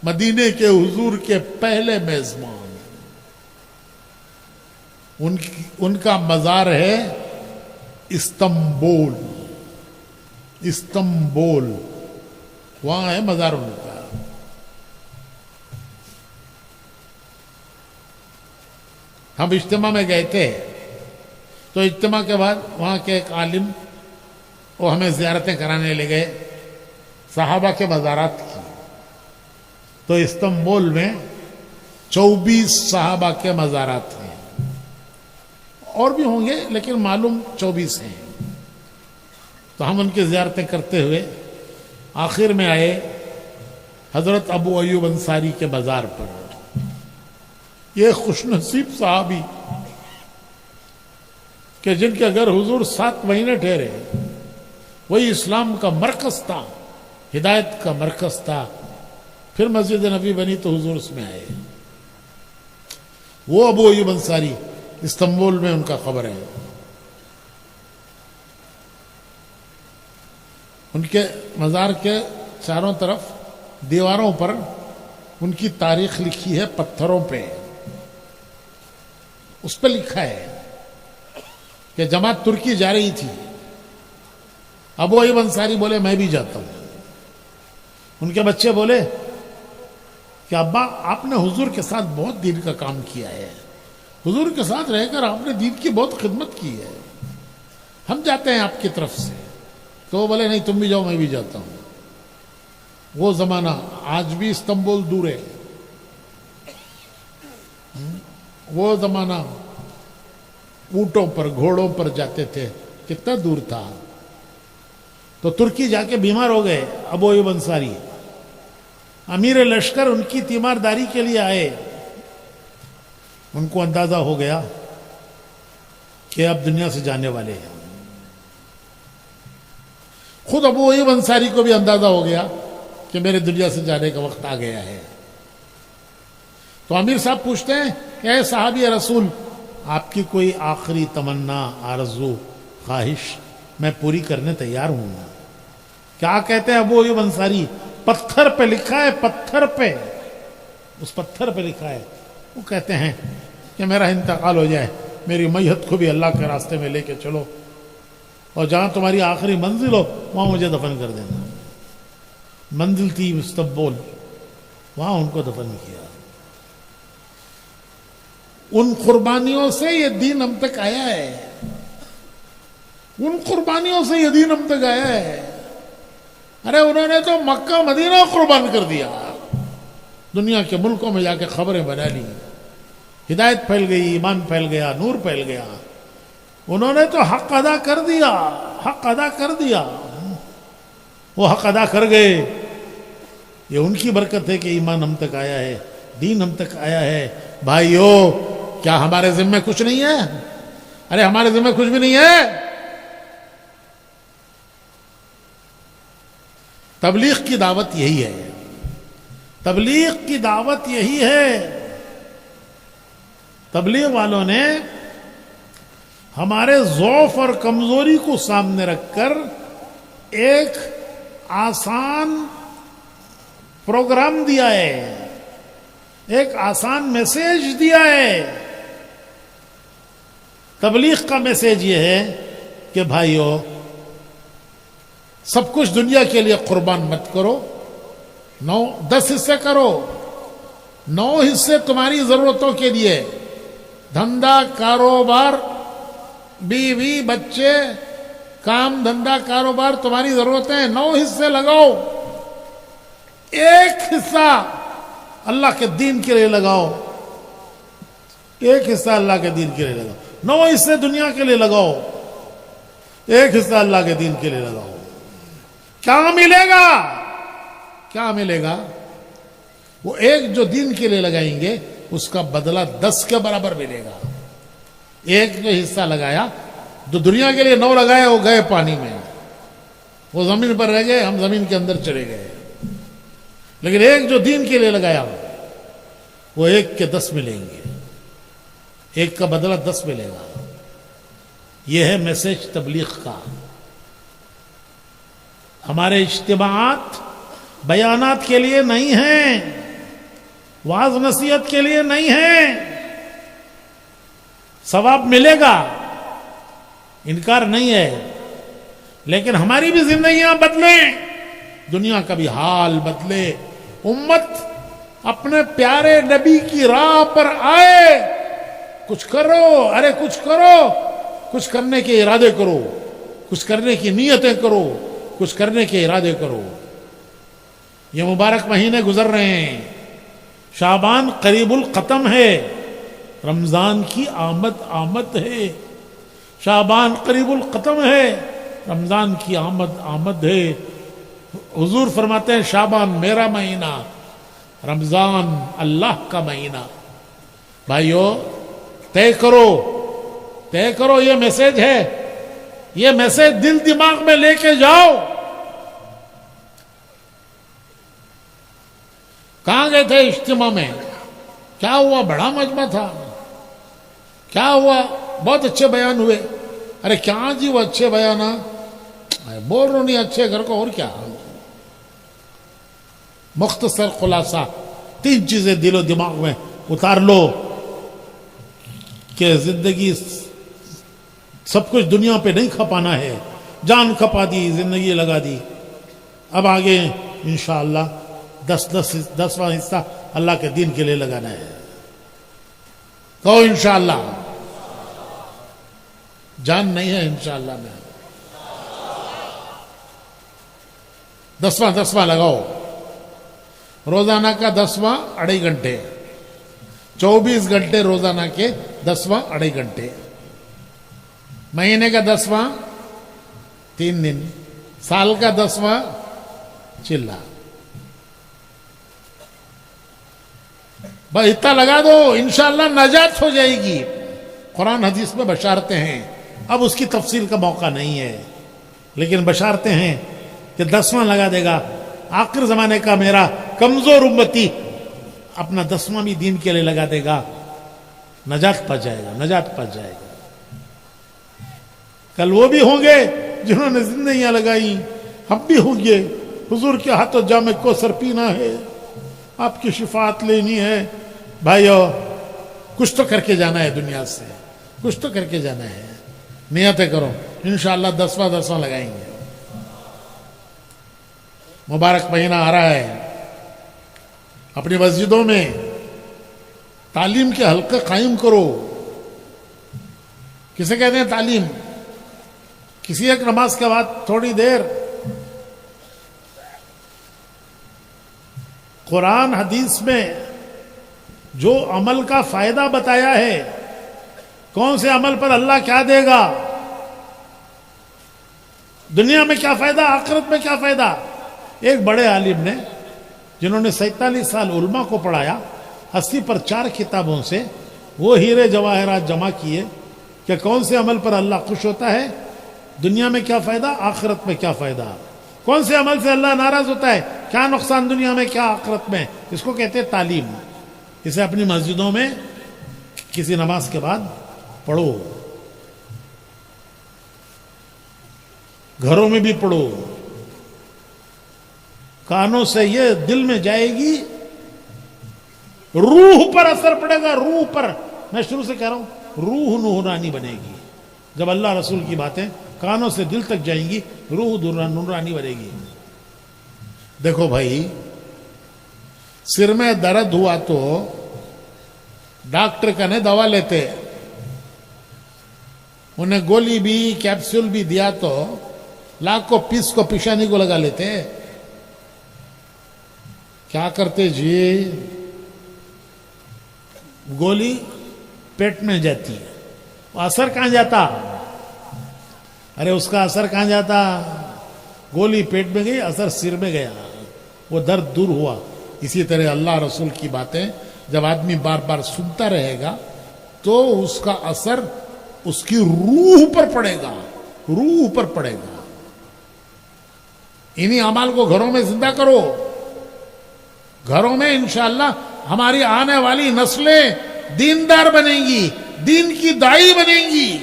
Speaker 2: مدینے کے حضور کے پہلے میزبان. ان کا مزار ہے استنبول, وہاں ہے مزار ان کا. ہم اجتماع میں گئے تھے تو اجتماع کے بعد وہاں کے ایک عالم وہ ہمیں زیارتیں کرانے لے گئے صحابہ کے مزارات کی. تو استنبول میں 24 صحابہ کے مزارات ہیں, اور بھی ہوں گے لیکن معلوم 24 ہیں. تو ہم ان کی زیارتیں کرتے ہوئے آخر میں آئے حضرت ابو ایوب انصاری کے مزار پر. یہ خوش نصیب صحابی کہ جن کے گھر حضور 7 مہینے ٹھہرے, وہی اسلام کا مرکز تھا, ہدایت کا مرکز تھا. پھر مسجد نبی بنی تو حضور اس میں آئے. وہ ابو ایوب انصاری استنبول میں ان کا خبر ہے. ان کے مزار کے چاروں طرف دیواروں پر ان کی تاریخ لکھی ہے پتھروں پہ. اس پہ لکھا ہے کہ جماعت ترکی جا رہی تھی. ابو ایوب انصاری بولے میں بھی جاتا ہوں. ان کے بچے بولے کہ ابا آپ نے حضور کے ساتھ بہت دین کا کام کیا ہے, حضور کے ساتھ رہ کر آپ نے دین کی بہت خدمت کی ہے, ہم جاتے ہیں آپ کی طرف سے. تو وہ بولے نہیں تم بھی جاؤ میں بھی جاتا ہوں. وہ زمانہ آج بھی استنبول دور ہے. وہ زمانہ اونٹوں پر گھوڑوں پر جاتے تھے, کتنا دور تھا. تو ترکی جا کے بیمار ہو گئے ابو ایوب انصاری. امیر لشکر ان کی تیمارداری کے لیے آئے. ان کو اندازہ ہو گیا کہ اب دنیا سے جانے والے ہیں. خود ابو ایوب انصاری کو بھی اندازہ ہو گیا کہ میرے دنیا سے جانے کا وقت آ گیا ہے. تو امیر صاحب پوچھتے ہیں کہ اے صحابی رسول, آپ کی کوئی آخری تمنا, آرزو, خواہش میں پوری کرنے تیار ہوں. کیا کہتے ہیں ابو ایوب انصاری؟ پتھر پہ لکھا ہے, پتھر پہ, اس پتھر پہ لکھا ہے. وہ کہتے ہیں کہ میرا انتقال ہو جائے, میری میت کو بھی اللہ کے راستے میں لے کے چلو, اور جہاں تمہاری آخری منزل ہو وہاں مجھے دفن کر دینا. منزل تھی استنبول, وہاں ان کو دفن کیا. ان قربانیوں سے یہ دین ہم تک آیا ہے, ان قربانیوں سے یہ دین ہم تک آیا ہے. ارے انہوں نے تو مکہ مدینہ قربان کر دیا, دنیا کے ملکوں میں جا کے خبریں بنا لی, ہدایت پھیل گئی, ایمان پھیل گیا, نور پھیل گیا. انہوں نے تو حق ادا کر دیا, حق ادا کر دیا. وہ حق ادا کر گئے. یہ ان کی برکت ہے کہ ایمان ہم تک آیا ہے, دین ہم تک آیا ہے. بھائیو, کیا ہمارے ذمہ کچھ نہیں ہے؟ ارے ہمارے ذمہ کچھ بھی نہیں ہے. تبلیغ کی دعوت یہی ہے, تبلیغ کی دعوت یہی ہے. تبلیغ والوں نے ہمارے ضعف اور کمزوری کو سامنے رکھ کر ایک آسان پروگرام دیا ہے, ایک آسان میسیج دیا ہے. تبلیغ کا میسیج یہ ہے کہ بھائیو, سب کچھ دنیا کے لیے قربان مت کرو. 10 حصے کرو, 9 حصے تمہاری ضرورتوں کے لیے, دھندا, کاروبار, بیوی, بچے, کام دھندا, کاروبار, تمہاری ضرورتیں 9 حصے لگاؤ. 1 حصہ اللہ کے دین کے لیے لگاؤ. 1 حصہ اللہ کے دین کے لیے لگاؤ. 9 حصے دنیا کے لیے لگاؤ, 1 حصہ اللہ کے دین کے لیے لگاؤ. کیا ملے گا؟ کیا ملے گا؟ وہ 1 جو دین کے لیے لگائیں گے اس کا بدلہ 10 کے برابر ملے گا. 1 جو حصہ لگایا, جو دنیا کے لیے 9 لگایا, وہ گئے پانی میں, وہ زمین پر رہ گئے, ہم زمین کے اندر چلے گئے. لیکن 1 جو دین کے لیے لگایا وہ 1 کے 10 ملیں گے, 1 کا بدلہ 10 ملے گا. یہ ہے میسج تبلیغ کا. ہمارے اجتماعات بیانات کے لیے نہیں ہیں, واعظ نصیحت کے لیے نہیں ہیں. ثواب ملے گا, انکار نہیں ہے, لیکن ہماری بھی زندگیاں بدلیں, دنیا کا بھی حال بدلے, امت اپنے پیارے نبی کی راہ پر آئے. کچھ کرو، ارے کچھ کرو، کچھ کرنے کے ارادے کرو، کچھ کرنے کی نیتیں کرو، کچھ کرنے کے ارادے کرو. یہ مبارک مہینے گزر رہے ہیں، شعبان قریب الختم ہے، رمضان کی آمد ہے. شعبان قریب الختم ہے، رمضان کی آمد ہے. حضور فرماتے ہیں شعبان میرا مہینہ، رمضان اللہ کا مہینہ. بھائیو طے کرو، یہ میسج ہے، یہ میسج دل دماغ میں لے کے جاؤ. کہاں گئے تھے اجتماع میں؟ کیا ہوا؟ بڑا مجمع تھا. کیا ہوا؟ بہت اچھے بیان ہوئے. ارے کیا جی وہ اچھے بیان؟ بول رہا نہیں اچھے گھر کو، اور کیا؟ مختصر خلاصہ 3 چیزیں دل و دماغ میں اتار لو کہ زندگی سب کچھ دنیا پہ نہیں کھپانا ہے. جان کھپا دی، زندگی لگا دی. اب آگے انشاءاللہ 10واں حصہ اللہ کے دین کے لیے لگانا ہے. کہو انشاءاللہ. جان نہیں ہے انشاءاللہ میں. 10واں لگاؤ. روزانہ کا 10واں 2.5 گھنٹے، 24 گھنٹے روزانہ کے 10واں 2.5 گھنٹے. مہینے کا 10واں 3 دن، سال کا 10واں چلا. بس اتنا لگا دو، انشاءاللہ نجات ہو جائے گی. قرآن حدیث میں بشارتیں ہیں، اب اس کی تفصیل کا موقع نہیں ہے، لیکن بشارتیں ہیں کہ 10واں لگا دے گا. آخر زمانے کا میرا کمزور امتی اپنا 10واں بھی دین کے لیے لگا دے گا، نجات پا جائے گا. کل وہ بھی ہوں گے جنہوں نے زندگیاں لگائی، ہم بھی ہوں گے. حضور کے ہاتھوں جام کوثر پینا ہے، آپ کی شفاعت لینی ہے. بھائیو کچھ تو کر کے جانا ہے دنیا سے، کچھ تو کر کے جانا ہے. نیتیں کرو، انشاءاللہ 10واں لگائیں گے. مبارک مہینہ آ رہا ہے. اپنی مسجدوں میں تعلیم کے حلقے قائم کرو. کسے کہتے ہیں تعلیم؟ کسی ایک نماز کے بعد تھوڑی دیر قرآن حدیث میں جو عمل کا فائدہ بتایا ہے، کون سے عمل پر اللہ کیا دے گا، دنیا میں کیا فائدہ، آخرت میں کیا فائدہ. ایک بڑے عالم نے جنہوں نے 47 سال علماء کو پڑھایا، 80 پر 4 کتابوں سے وہ ہیرے جواہرات جمع کیے کہ کون سے عمل پر اللہ خوش ہوتا ہے، دنیا میں کیا فائدہ، آخرت میں کیا فائدہ. کون سے عمل سے اللہ ناراض ہوتا ہے، کیا نقصان دنیا میں کیا آخرت میں. اس کو کہتے ہیں تعلیم. اسے اپنی مسجدوں میں کسی نماز کے بعد پڑھو، گھروں میں بھی پڑھو. کانوں سے یہ دل میں جائے گی، روح پر اثر پڑے گا. روح پر، میں شروع سے کہہ رہا ہوں، روح نورانی بنے گی. جب اللہ رسول کی باتیں کانوں سے دل تک جائیں گی، روح نورانی بنے گی. دیکھو بھائی، سر میں درد ہوا تو ڈاکٹر کہنے دوا لیتے، انہیں گولی بھی کیپسول بھی دیا تو لاکھ کو پیس کو پیشانی کو لگا لیتے. کیا کرتے جی؟ گولی پیٹ میں جاتی ہے، وہ اثر کہاں جاتا؟ ارے اس کا اثر کہاں جاتا؟ گولی پیٹ میں گئی، اثر سر میں گیا، وہ درد دور ہوا. اسی طرح اللہ رسول کی باتیں جب آدمی بار بار سنتا رہے گا تو اس کا اثر اس کی روح پر پڑے گا، روح پر پڑے گا. انہی اعمال کو گھروں میں زندہ کرو. گھروں میں انشاءاللہ ہماری آنے والی نسلیں دیندار بنیں گی، دین کی داعی بنیں گی.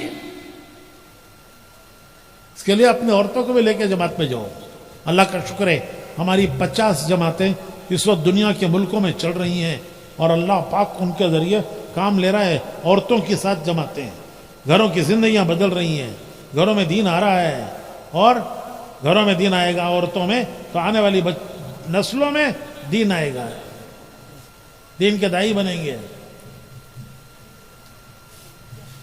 Speaker 2: اس کے لیے اپنے عورتوں کو بھی لے کے جماعت میں جاؤ. اللہ کا شکر ہے ہماری 50 جماعتیں اس وقت دنیا کے ملکوں میں چل رہی ہیں اور اللہ پاک ان کے ذریعے کام لے رہا ہے. عورتوں کے ساتھ جماعتیں، گھروں کی زندگیاں بدل رہی ہیں. گھروں میں دین آ رہا ہے اور گھروں میں دین آئے گا، عورتوں میں تو آنے والی نسلوں میں دین آئے گا، دین کے داعی بنیں گے.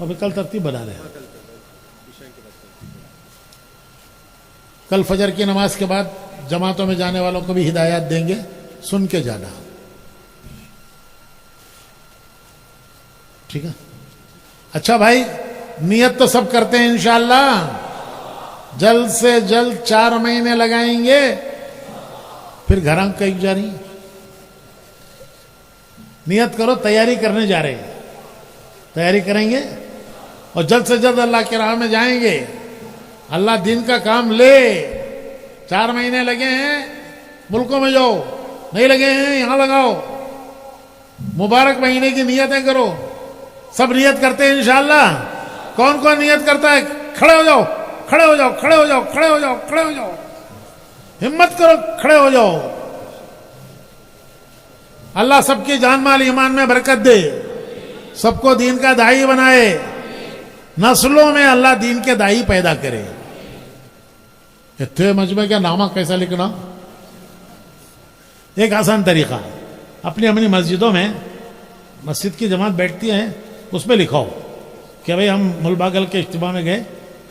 Speaker 2: ابھی کل ترتیب بنا رہے ہیں. کل فجر کی نماز کے بعد جماعتوں میں جانے والوں کو بھی ہدایات دیں گے, سن کے جانا. ٹھیک ہے. اچھا بھائی, نیت تو سب کرتے ہیں انشاءاللہ, جلد سے جلد 4 مہینے لگائیں گے, پھر گھراں کہیں جا رہی. نیت کرو, تیاری کرنے جا رہے ہیں, تیاری کریں گے اور جلد سے جلد اللہ کے راہ میں جائیں گے. اللہ دین کا کام لے. 4 مہینے لگے ہیں, ملکوں میں جاؤ, نہیں لگے ہیں یہاں لگاؤ. مبارک مہینے کی نیتیں کرو. سب نیت کرتے ہیں انشاءاللہ. کون کون نیت کرتا ہے؟ کھڑے ہو جاؤ, کھڑے ہو جاؤ, کھڑے ہو جاؤ, کھڑے ہو جاؤ, کھڑے ہو جاؤ. ہمت کرو, کھڑے ہو جاؤ. اللہ سب کی جان مال ایمان میں برکت دے, سب کو دین کا داعی بنائے, نسلوں میں اللہ دین کے داعی پیدا کرے. اتنے مجمع کا نامہ کیسا لکھنا؟ ایک آسان طریقہ, اپنی مسجدوں میں مسجد کی جماعت بیٹھتی ہے, اس پہ لکھو کہ بھئی ہم ملباگل کے اجتماع میں گئے,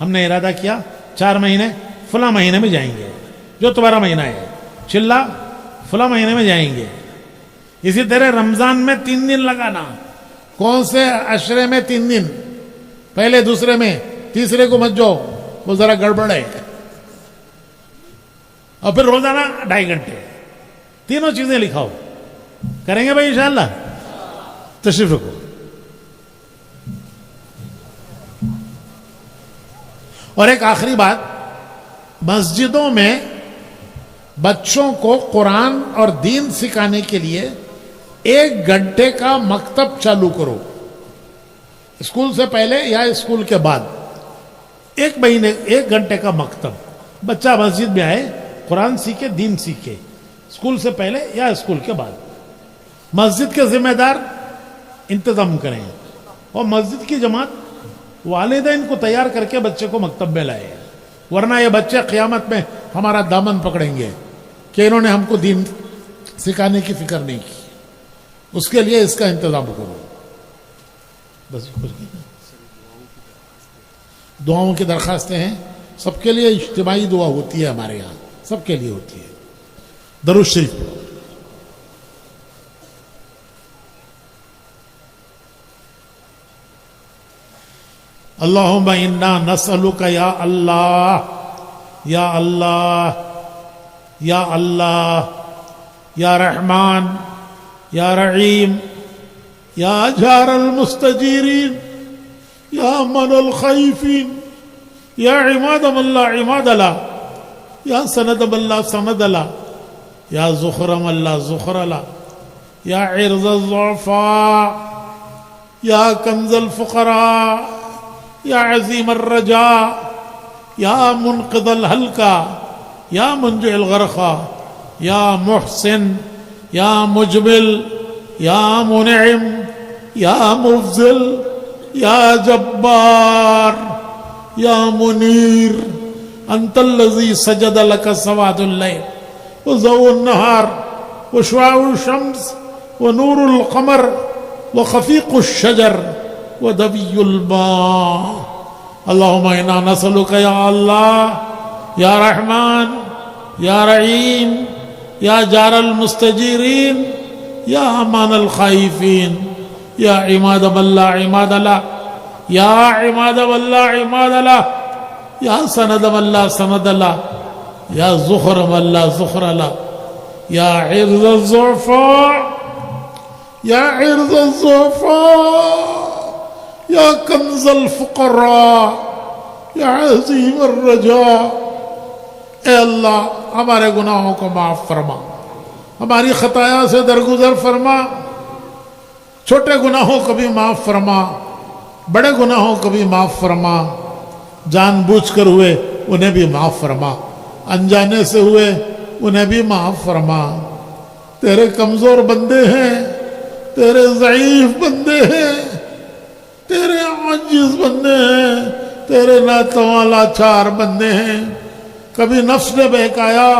Speaker 2: ہم نے ارادہ کیا 4 مہینے فلاں مہینے میں جائیں گے, جو تمہارا مہینہ ہے, چلا فلاں مہینے میں جائیں گے. اسی طرح رمضان میں 3 دن لگانا. کون سے عشرے میں 3 دن؟ پہلے, دوسرے میں, تیسرے کو مت جاؤ, وہ ذرا گڑبڑ ہے. اور پھر روزانہ 2.5 گھنٹے, تینوں چیزیں لکھاؤ. کریں گے بھائی انشاءاللہ؟ تشریف رکھو. اور ایک آخری بات, مسجدوں میں بچوں کو قرآن اور دین سکھانے کے لیے 1 گھنٹے کا مکتب چالو کرو. اسکول سے پہلے یا اسکول کے بعد 1 گھنٹے کا مکتب. بچہ مسجد میں آئے, قرآن سیکھے, دین سیکھے, اسکول سے پہلے یا اسکول کے بعد. مسجد کے ذمہ دار انتظام کریں, اور مسجد کی جماعت والدین کو تیار کر کے بچے کو مکتب میں لائے. ورنہ یہ بچے قیامت میں ہمارا دامن پکڑیں گے کہ انہوں نے ہم کو دین سکھانے کی فکر نہیں کی. اس کے لیے اس کا انتظام کرو. بس دعاؤں کی درخواستیں ہیں سب کے لیے. اجتماعی دعا ہوتی ہے ہمارے یہاں, سب کے لیے ہوتی ہے. درود شریف پڑھو. اللہم انا نسألک یا اللہ, یا اللہ, یا اللہ, یا رحمان, یا رحیم, یا جار المستجیرین, یا من الخائفین, یا عماد من لا عماد لا, یا سند من لا سند لا, یا زخر من لا زخر لا, یا عرض الضعفاء, یا کنز الفقراء, یا عظیم الرجاء, یا منقذ الحلقہ, یا منجع الغرقہ, یا محسن, یا مجمل, یا منعم, یا مفضل, یا جبار, یا منیر. انت الذی سجد لک سواد اللیل وضوء النہار وشعاع الشمس ونور القمر وخفیق الشجر ودوی الماء. اللہم انا نسألک یا اللہ, یا رحمان, یا رحیم, یا جار المستجیرین, یا امان الخائفین, یا عماد من لا عماد لا, یا عماد من لا عماد لا, یا سند من لا سند لا, یا زخر من لا زخر لا, یا عرض الضعفاء, یا عرض الضعفاء, یا کنز الفقراء, یا عظیم الرجاء. اے اللہ ہمارے گناہوں کو معاف فرما, ہماری خطایا سے درگزر فرما, چھوٹے گناہوں کو بھی معاف فرما, بڑے گناہوں کو بھی معاف فرما, جان بوجھ کر ہوئے انہیں بھی معاف فرما, انجانے سے ہوئے انہیں بھی معاف فرما. تیرے کمزور بندے ہیں, تیرے ضعیف بندے ہیں, تیرے عاجز بندے ہیں, تیرے ناتواں لاچار بندے ہیں. کبھی نفس نے بہکایا,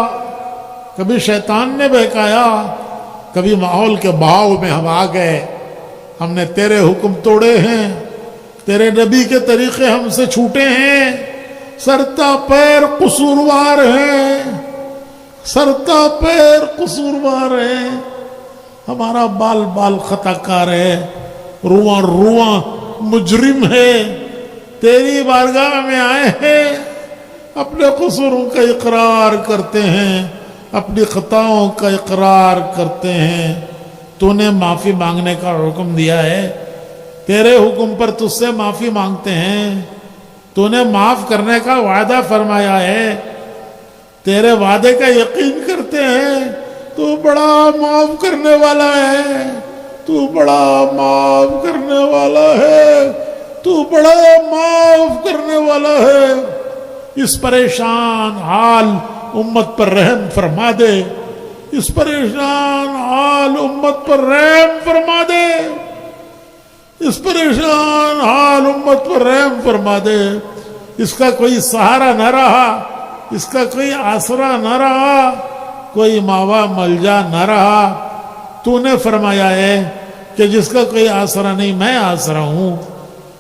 Speaker 2: کبھی شیطان نے بہکایا, کبھی ماحول کے بہاؤ میں ہم آ گئے, ہم نے تیرے حکم توڑے ہیں. تیرے نبی کے طریقے ہم سے چھوٹے ہیں، سرتا پیر قصوروار ہیں، سرتا پیر قصوروار ہیں، ہمارا بال بال خطا کار ہے، رواں رواں مجرم ہے، تیری بارگاہ میں آئے ہیں، اپنے قصوروں کا اقرار کرتے ہیں، اپنی خطاؤں کا اقرار کرتے ہیں۔ تو نے معافی مانگنے کا حکم دیا ہے، تیرے حکم پر تجھ سے معافی مانگتے ہیں، تو نے معاف کرنے کا وعدہ فرمایا ہے، تیرے وعدے کا یقین کرتے ہیں، تو بڑا معاف کرنے والا ہے، تو بڑا معاف کرنے والا ہے، تو بڑا معاف کرنے والا ہے۔ اس پریشان حال امت پر رحم فرما دے، اس پریشان حال امت پر رحم فرما دے، اس پریشان حال امت پر رحم فرما دے۔ اس کا کوئی سہارا نہ رہا، اس کا کوئی آسرا نہ رہا، کوئی ماوا ملجا نہ رہا۔ تو نے فرمایا ہے کہ جس کا کوئی آسرا نہیں میں آسرا ہوں،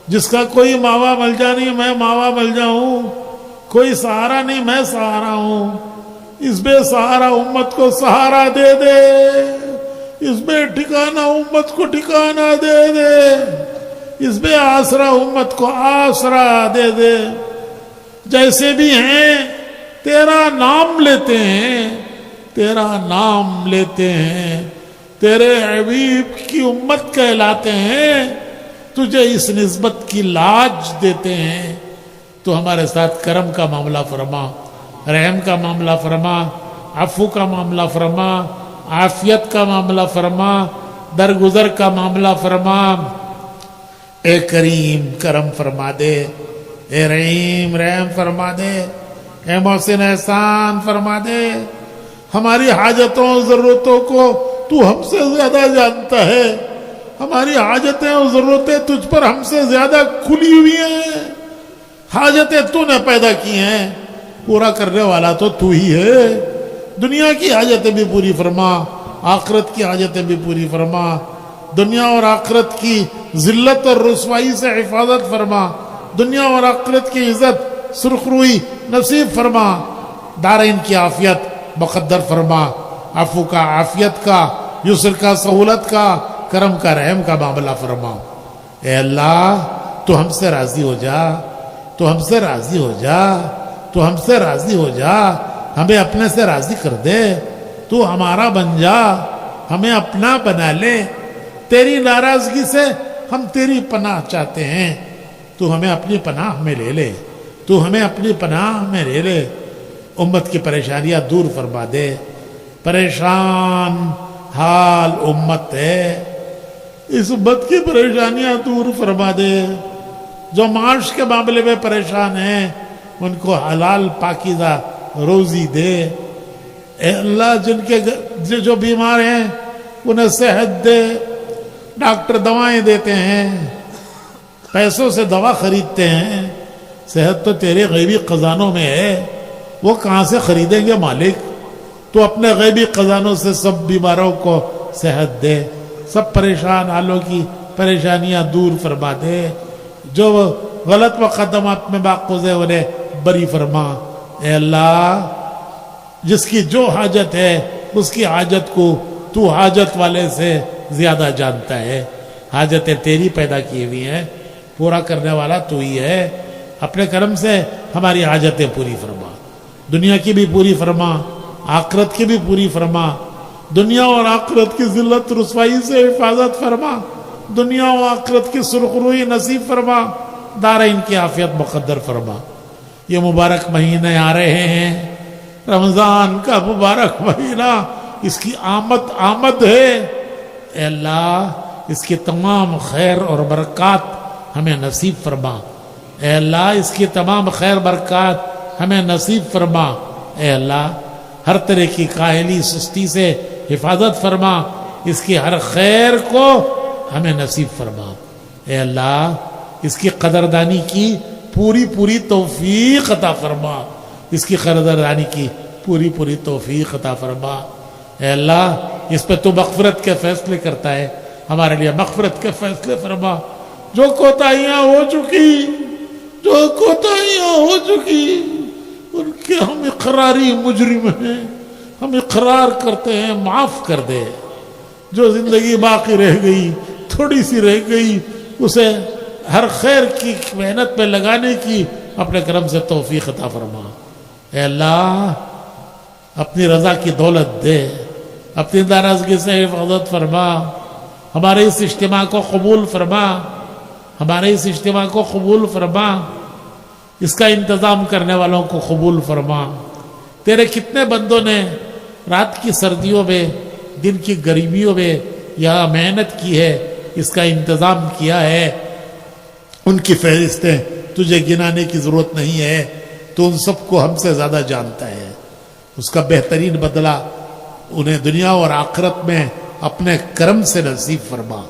Speaker 2: جس کا کوئی ماوا ملجا نہیں میں ماوا ملجا ہوں، کوئی سہارا نہیں میں سہارا ہوں۔ اس بے سہارا امت کو سہارا دے دے، اس بے ٹھکانہ امت کو ٹھکانہ دے دے، اس بے آسرا امت کو آسرا دے دے۔ جیسے بھی ہیں تیرا نام لیتے ہیں، تیرا نام لیتے ہیں، تیرے حبیب کی امت کہلاتے ہیں، تجھے اس نسبت کی لاج دیتے ہیں۔ تو ہمارے ساتھ کرم کا معاملہ فرما، رحم کا معاملہ فرما، عفو کا معاملہ فرما، عافیت کا معاملہ فرما، درگزر کا معاملہ فرما۔ اے کریم کرم فرما دے، اے رحیم رحم فرما دے، اے محسن احسان فرما دے۔ ہماری حاجتوں ضرورتوں کو تو ہم سے زیادہ جانتا ہے، ہماری حاجتیں اور ضرورتیں تجھ پر ہم سے زیادہ کھلی ہوئی ہیں۔ حاجتیں تو نے پیدا کی ہیں، پورا کرنے والا تو تو ہی ہے۔ دنیا کی حاجتیں بھی پوری فرما، آخرت کی حاجتیں بھی پوری فرما، دنیا اور آخرت کی ذلت اور رسوائی سے حفاظت فرما، دنیا اور آخرت کی عزت سرخروئی نصیب فرما، دارین کی عافیت مقدر فرما، عفو کا عافیت کا یسر کا سہولت کا کرم کا رحم کا معاملہ فرما۔ اے اللہ تو ہم سے راضی ہو جا، تو ہم سے راضی ہو جا، تو ہم سے راضی ہو جا، ہمیں اپنے سے راضی کر دے، تو ہمارا بن جا، ہمیں اپنا بنا لے۔ تیری ناراضگی سے ہم تیری پناہ چاہتے ہیں، تو ہمیں اپنی پناہ میں لے لے، تو ہمیں اپنی پناہ میں لے لے۔ امت کی پریشانیاں دور فرما دے، پریشان حال امت ہے، اس امت کی پریشانیاں دور فرما دے۔ جو معاش کے معاملے میں پریشان ہیں ان کو حلال پاکیزہ روزی دے۔ اے اللہ جن کے جو بیمار ہیں انہیں صحت دے۔ ڈاکٹر دوائیں دیتے ہیں، پیسوں سے دوا خریدتے ہیں، صحت تو تیرے غیبی خزانوں میں ہے، وہ کہاں سے خریدیں گے مالک؟ تو اپنے غیبی خزانوں سے سب بیماروں کو صحت دے، سب پریشان حالوں کی پریشانیاں دور فرما دے، جو غلط مقدمات میں ماخوذ ہے انہیں بری فرما۔ اے اللہ جس کی جو حاجت ہے اس کی حاجت کو تو حاجت والے سے زیادہ جانتا ہے، حاجتیں تیری پیدا کی ہوئی ہیں، پورا کرنے والا تو ہی ہے۔ اپنے کرم سے ہماری حاجتیں پوری فرما، دنیا کی بھی پوری فرما، آخرت کی بھی پوری فرما، دنیا اور آخرت کی ذلت رسوائی سے حفاظت فرما، دنیا و آخرت کی سرخروئی نصیب فرما، دارین کی عافیت مقدر فرما۔ یہ مبارک مہینے آ رہے ہیں، رمضان کا مبارک مہینہ، اس کی آمد ہے۔ اے اللہ اس کی تمام خیر اور برکات ہمیں نصیب فرما، اے اللہ اس کی تمام خیر برکات ہمیں نصیب فرما، اے اللہ ہر طرح کی کاہلی سستی سے حفاظت فرما، اس کی ہر خیر کو ہمیں نصیب فرما۔ اے اللہ اس کی قدردانی کی پوری توفیق عطا فرما، اس کی قدردانی کی پوری توفیق عطا فرما۔ اے اللہ اس پہ تو مغفرت کے فیصلے کرتا ہے، ہمارے لیے مغفرت کے فیصلے فرما، جو کوتاہیاں ہو چکی، جو کوتاہیاں ہو چکی ان کے ہم اقراری مجرم ہیں، ہم اقرار کرتے ہیں، معاف کر دے۔ جو زندگی باقی رہ گئی، تھوڑی سی رہ گئی، اسے ہر خیر کی محنت میں لگانے کی اپنے کرم سے توفیق عطا فرما۔ اے اللہ اپنی رضا کی دولت دے، اپنی ناراضگی سے حفاظت فرما، ہمارے اس اجتماع کو قبول فرما، ہمارے اس اجتماع کو قبول فرما، اس کا انتظام کرنے والوں کو قبول فرما۔ تیرے کتنے بندوں نے رات کی سردیوں میں، دن کی گرمیوں میں یہاں محنت کی ہے، اس کا انتظام کیا ہے، ان کی فہرستیں تجھے گنانے کی ضرورت نہیں ہے، تو ان سب کو ہم سے زیادہ جانتا ہے۔ اس کا بہترین بدلہ انہیں دنیا اور آخرت میں اپنے کرم سے نصیب فرما،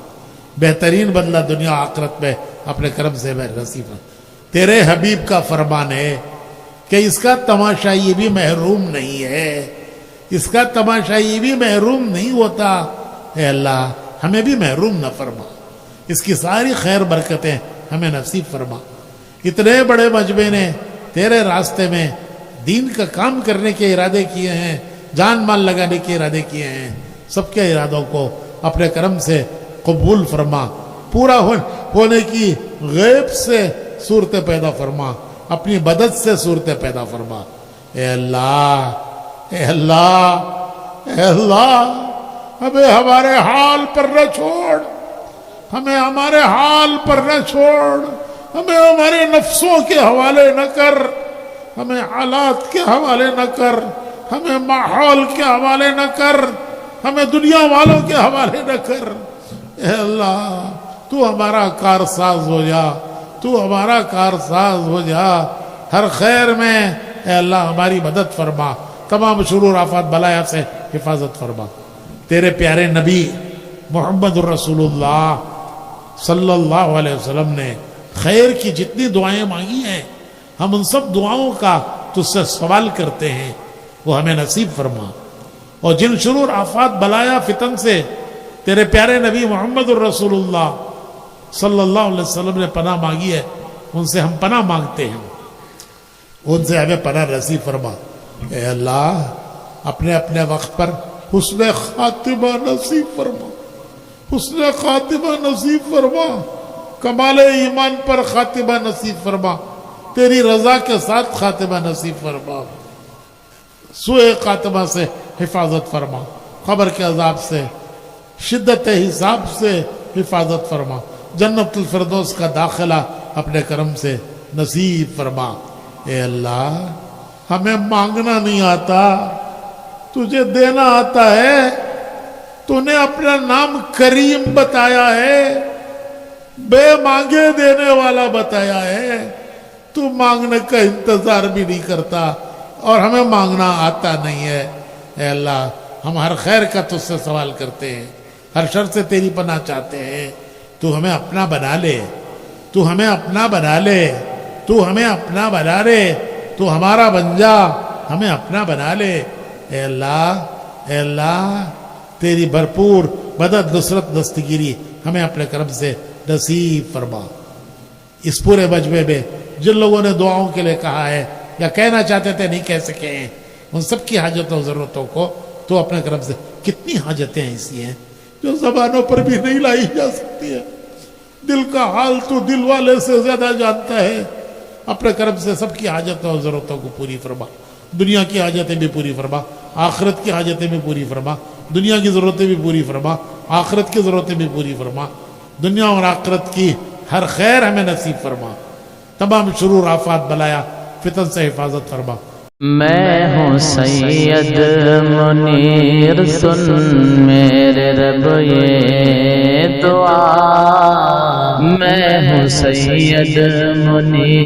Speaker 2: بہترین بدلہ دنیا و آخرت میں اپنے کرم سے نصیب فرما۔ تیرے حبیب کا فرمان ہے کہ اس کا تماشا یہ بھی محروم نہیں ہے، اس کا تماشا یہ بھی محروم نہیں ہوتا۔ اے اللہ ہمیں بھی محروم نہ فرما، اس کی ساری خیر برکتیں ہمیں نصیب فرما۔ اتنے بڑے مجمع نے تیرے راستے میں دین کا کام کرنے کے ارادے کیے ہیں، جان مال لگانے کے ارادے کیے ہیں، سب کے ارادوں کو اپنے کرم سے قبول فرما، پورا ہونے کی غیب سے صورتیں پیدا فرما، اپنی مدد سے صورتیں پیدا فرما۔ اے اللہ اے اللہ اے اللہ ہمیں ہمارے حال پر نہ چھوڑ، ہمیں ہمارے حال پر نہ چھوڑ، ہمیں ہمارے نفسوں کے حوالے نہ کر، ہمیں حالات کے حوالے نہ کر، ہمیں ماحول کے حوالے نہ کر، ہمیں دنیا والوں کے حوالے نہ کر۔ اے اللہ تو ہمارا کارساز ہو جا، تو ہمارا کارساز ہو جا، ہر خیر میں اے اللہ ہماری مدد فرما، تمام شرور آفات بلایا سے حفاظت فرما۔ تیرے پیارے نبی محمد الرسول اللہ صلی اللہ علیہ وسلم نے خیر کی جتنی دعائیں مانگی ہیں، ہم ان سب دعاؤں کا تجھ سے سوال کرتے ہیں، وہ ہمیں نصیب فرما۔ اور جن شرور آفات بلایا فتن سے تیرے پیارے نبی محمد الرسول اللہ صلی اللہ علیہ وسلم نے پناہ مانگی ہے، ان سے ہم پناہ مانگتے ہیں، ان سے ہمیں پناہ نصیب فرما۔ اے اللہ اپنے اپنے وقت پر حسن خاتمہ نصیب فرما، حسن خاتمہ نصیب فرما، کمال ایمان پر خاتمہ نصیب فرما، تیری رضا کے ساتھ خاتمہ نصیب فرما، سوء خاتمہ سے حفاظت فرما، قبر کے عذاب سے، شدت حساب سے حفاظت فرما، جنت الفردوس کا داخلہ اپنے کرم سے نصیب فرما۔ اے اللہ ہمیں مانگنا نہیں آتا، تجھے دینا آتا ہے، تو نے اپنا نام کریم بتایا ہے، بے مانگے دینے والا بتایا ہے، تو مانگنے کا انتظار بھی نہیں کرتا اور ہمیں مانگنا آتا نہیں ہے۔ اے اللہ ہم ہر خیر کا تجھ سے سوال کرتے ہیں، ہر شر سے تیری پناہ چاہتے ہیں، تو ہمیں اپنا بنا لے، تو ہمیں اپنا بنا لے، تو ہمیں اپنا بنا لے، تو ہمارا بن جا، ہمیں اپنا بنا لے۔ اے اللہ تیری بھرپور مدد نصرت دستگیری ہمیں اپنے کرم سے نصیب فرما۔ اس پورے مجمع میں جن لوگوں نے دعاؤں کے لیے کہا ہے یا کہنا چاہتے تھے نہیں کہہ سکے ہیں، ان سب کی حاجتوں ضرورتوں کو تو اپنے کرم سے، کتنی حاجتیں ایسی ہیں جو زبانوں پر بھی نہیں لائی جا سکتی ہے، دل کا حال تو دل والے سے زیادہ جانتا ہے، اپنے کرم سے سب کی حاجتوں اور ضرورتوں کو پوری فرما، دنیا کی حاجتیں بھی پوری فرما، آخرت کی حاجتیں بھی پوری فرما، دنیا کی ضرورتیں بھی پوری فرما، آخرت کی ضرورتیں بھی پوری فرما، دنیا اور آخرت کی ہر خیر ہمیں نصیب فرما، تمام شرور آفات بلایا فتن سے حفاظت فرما۔
Speaker 3: میں ہوں سید منیر، سن میرے رب یہ دعا، میں ہوں سید منیر۔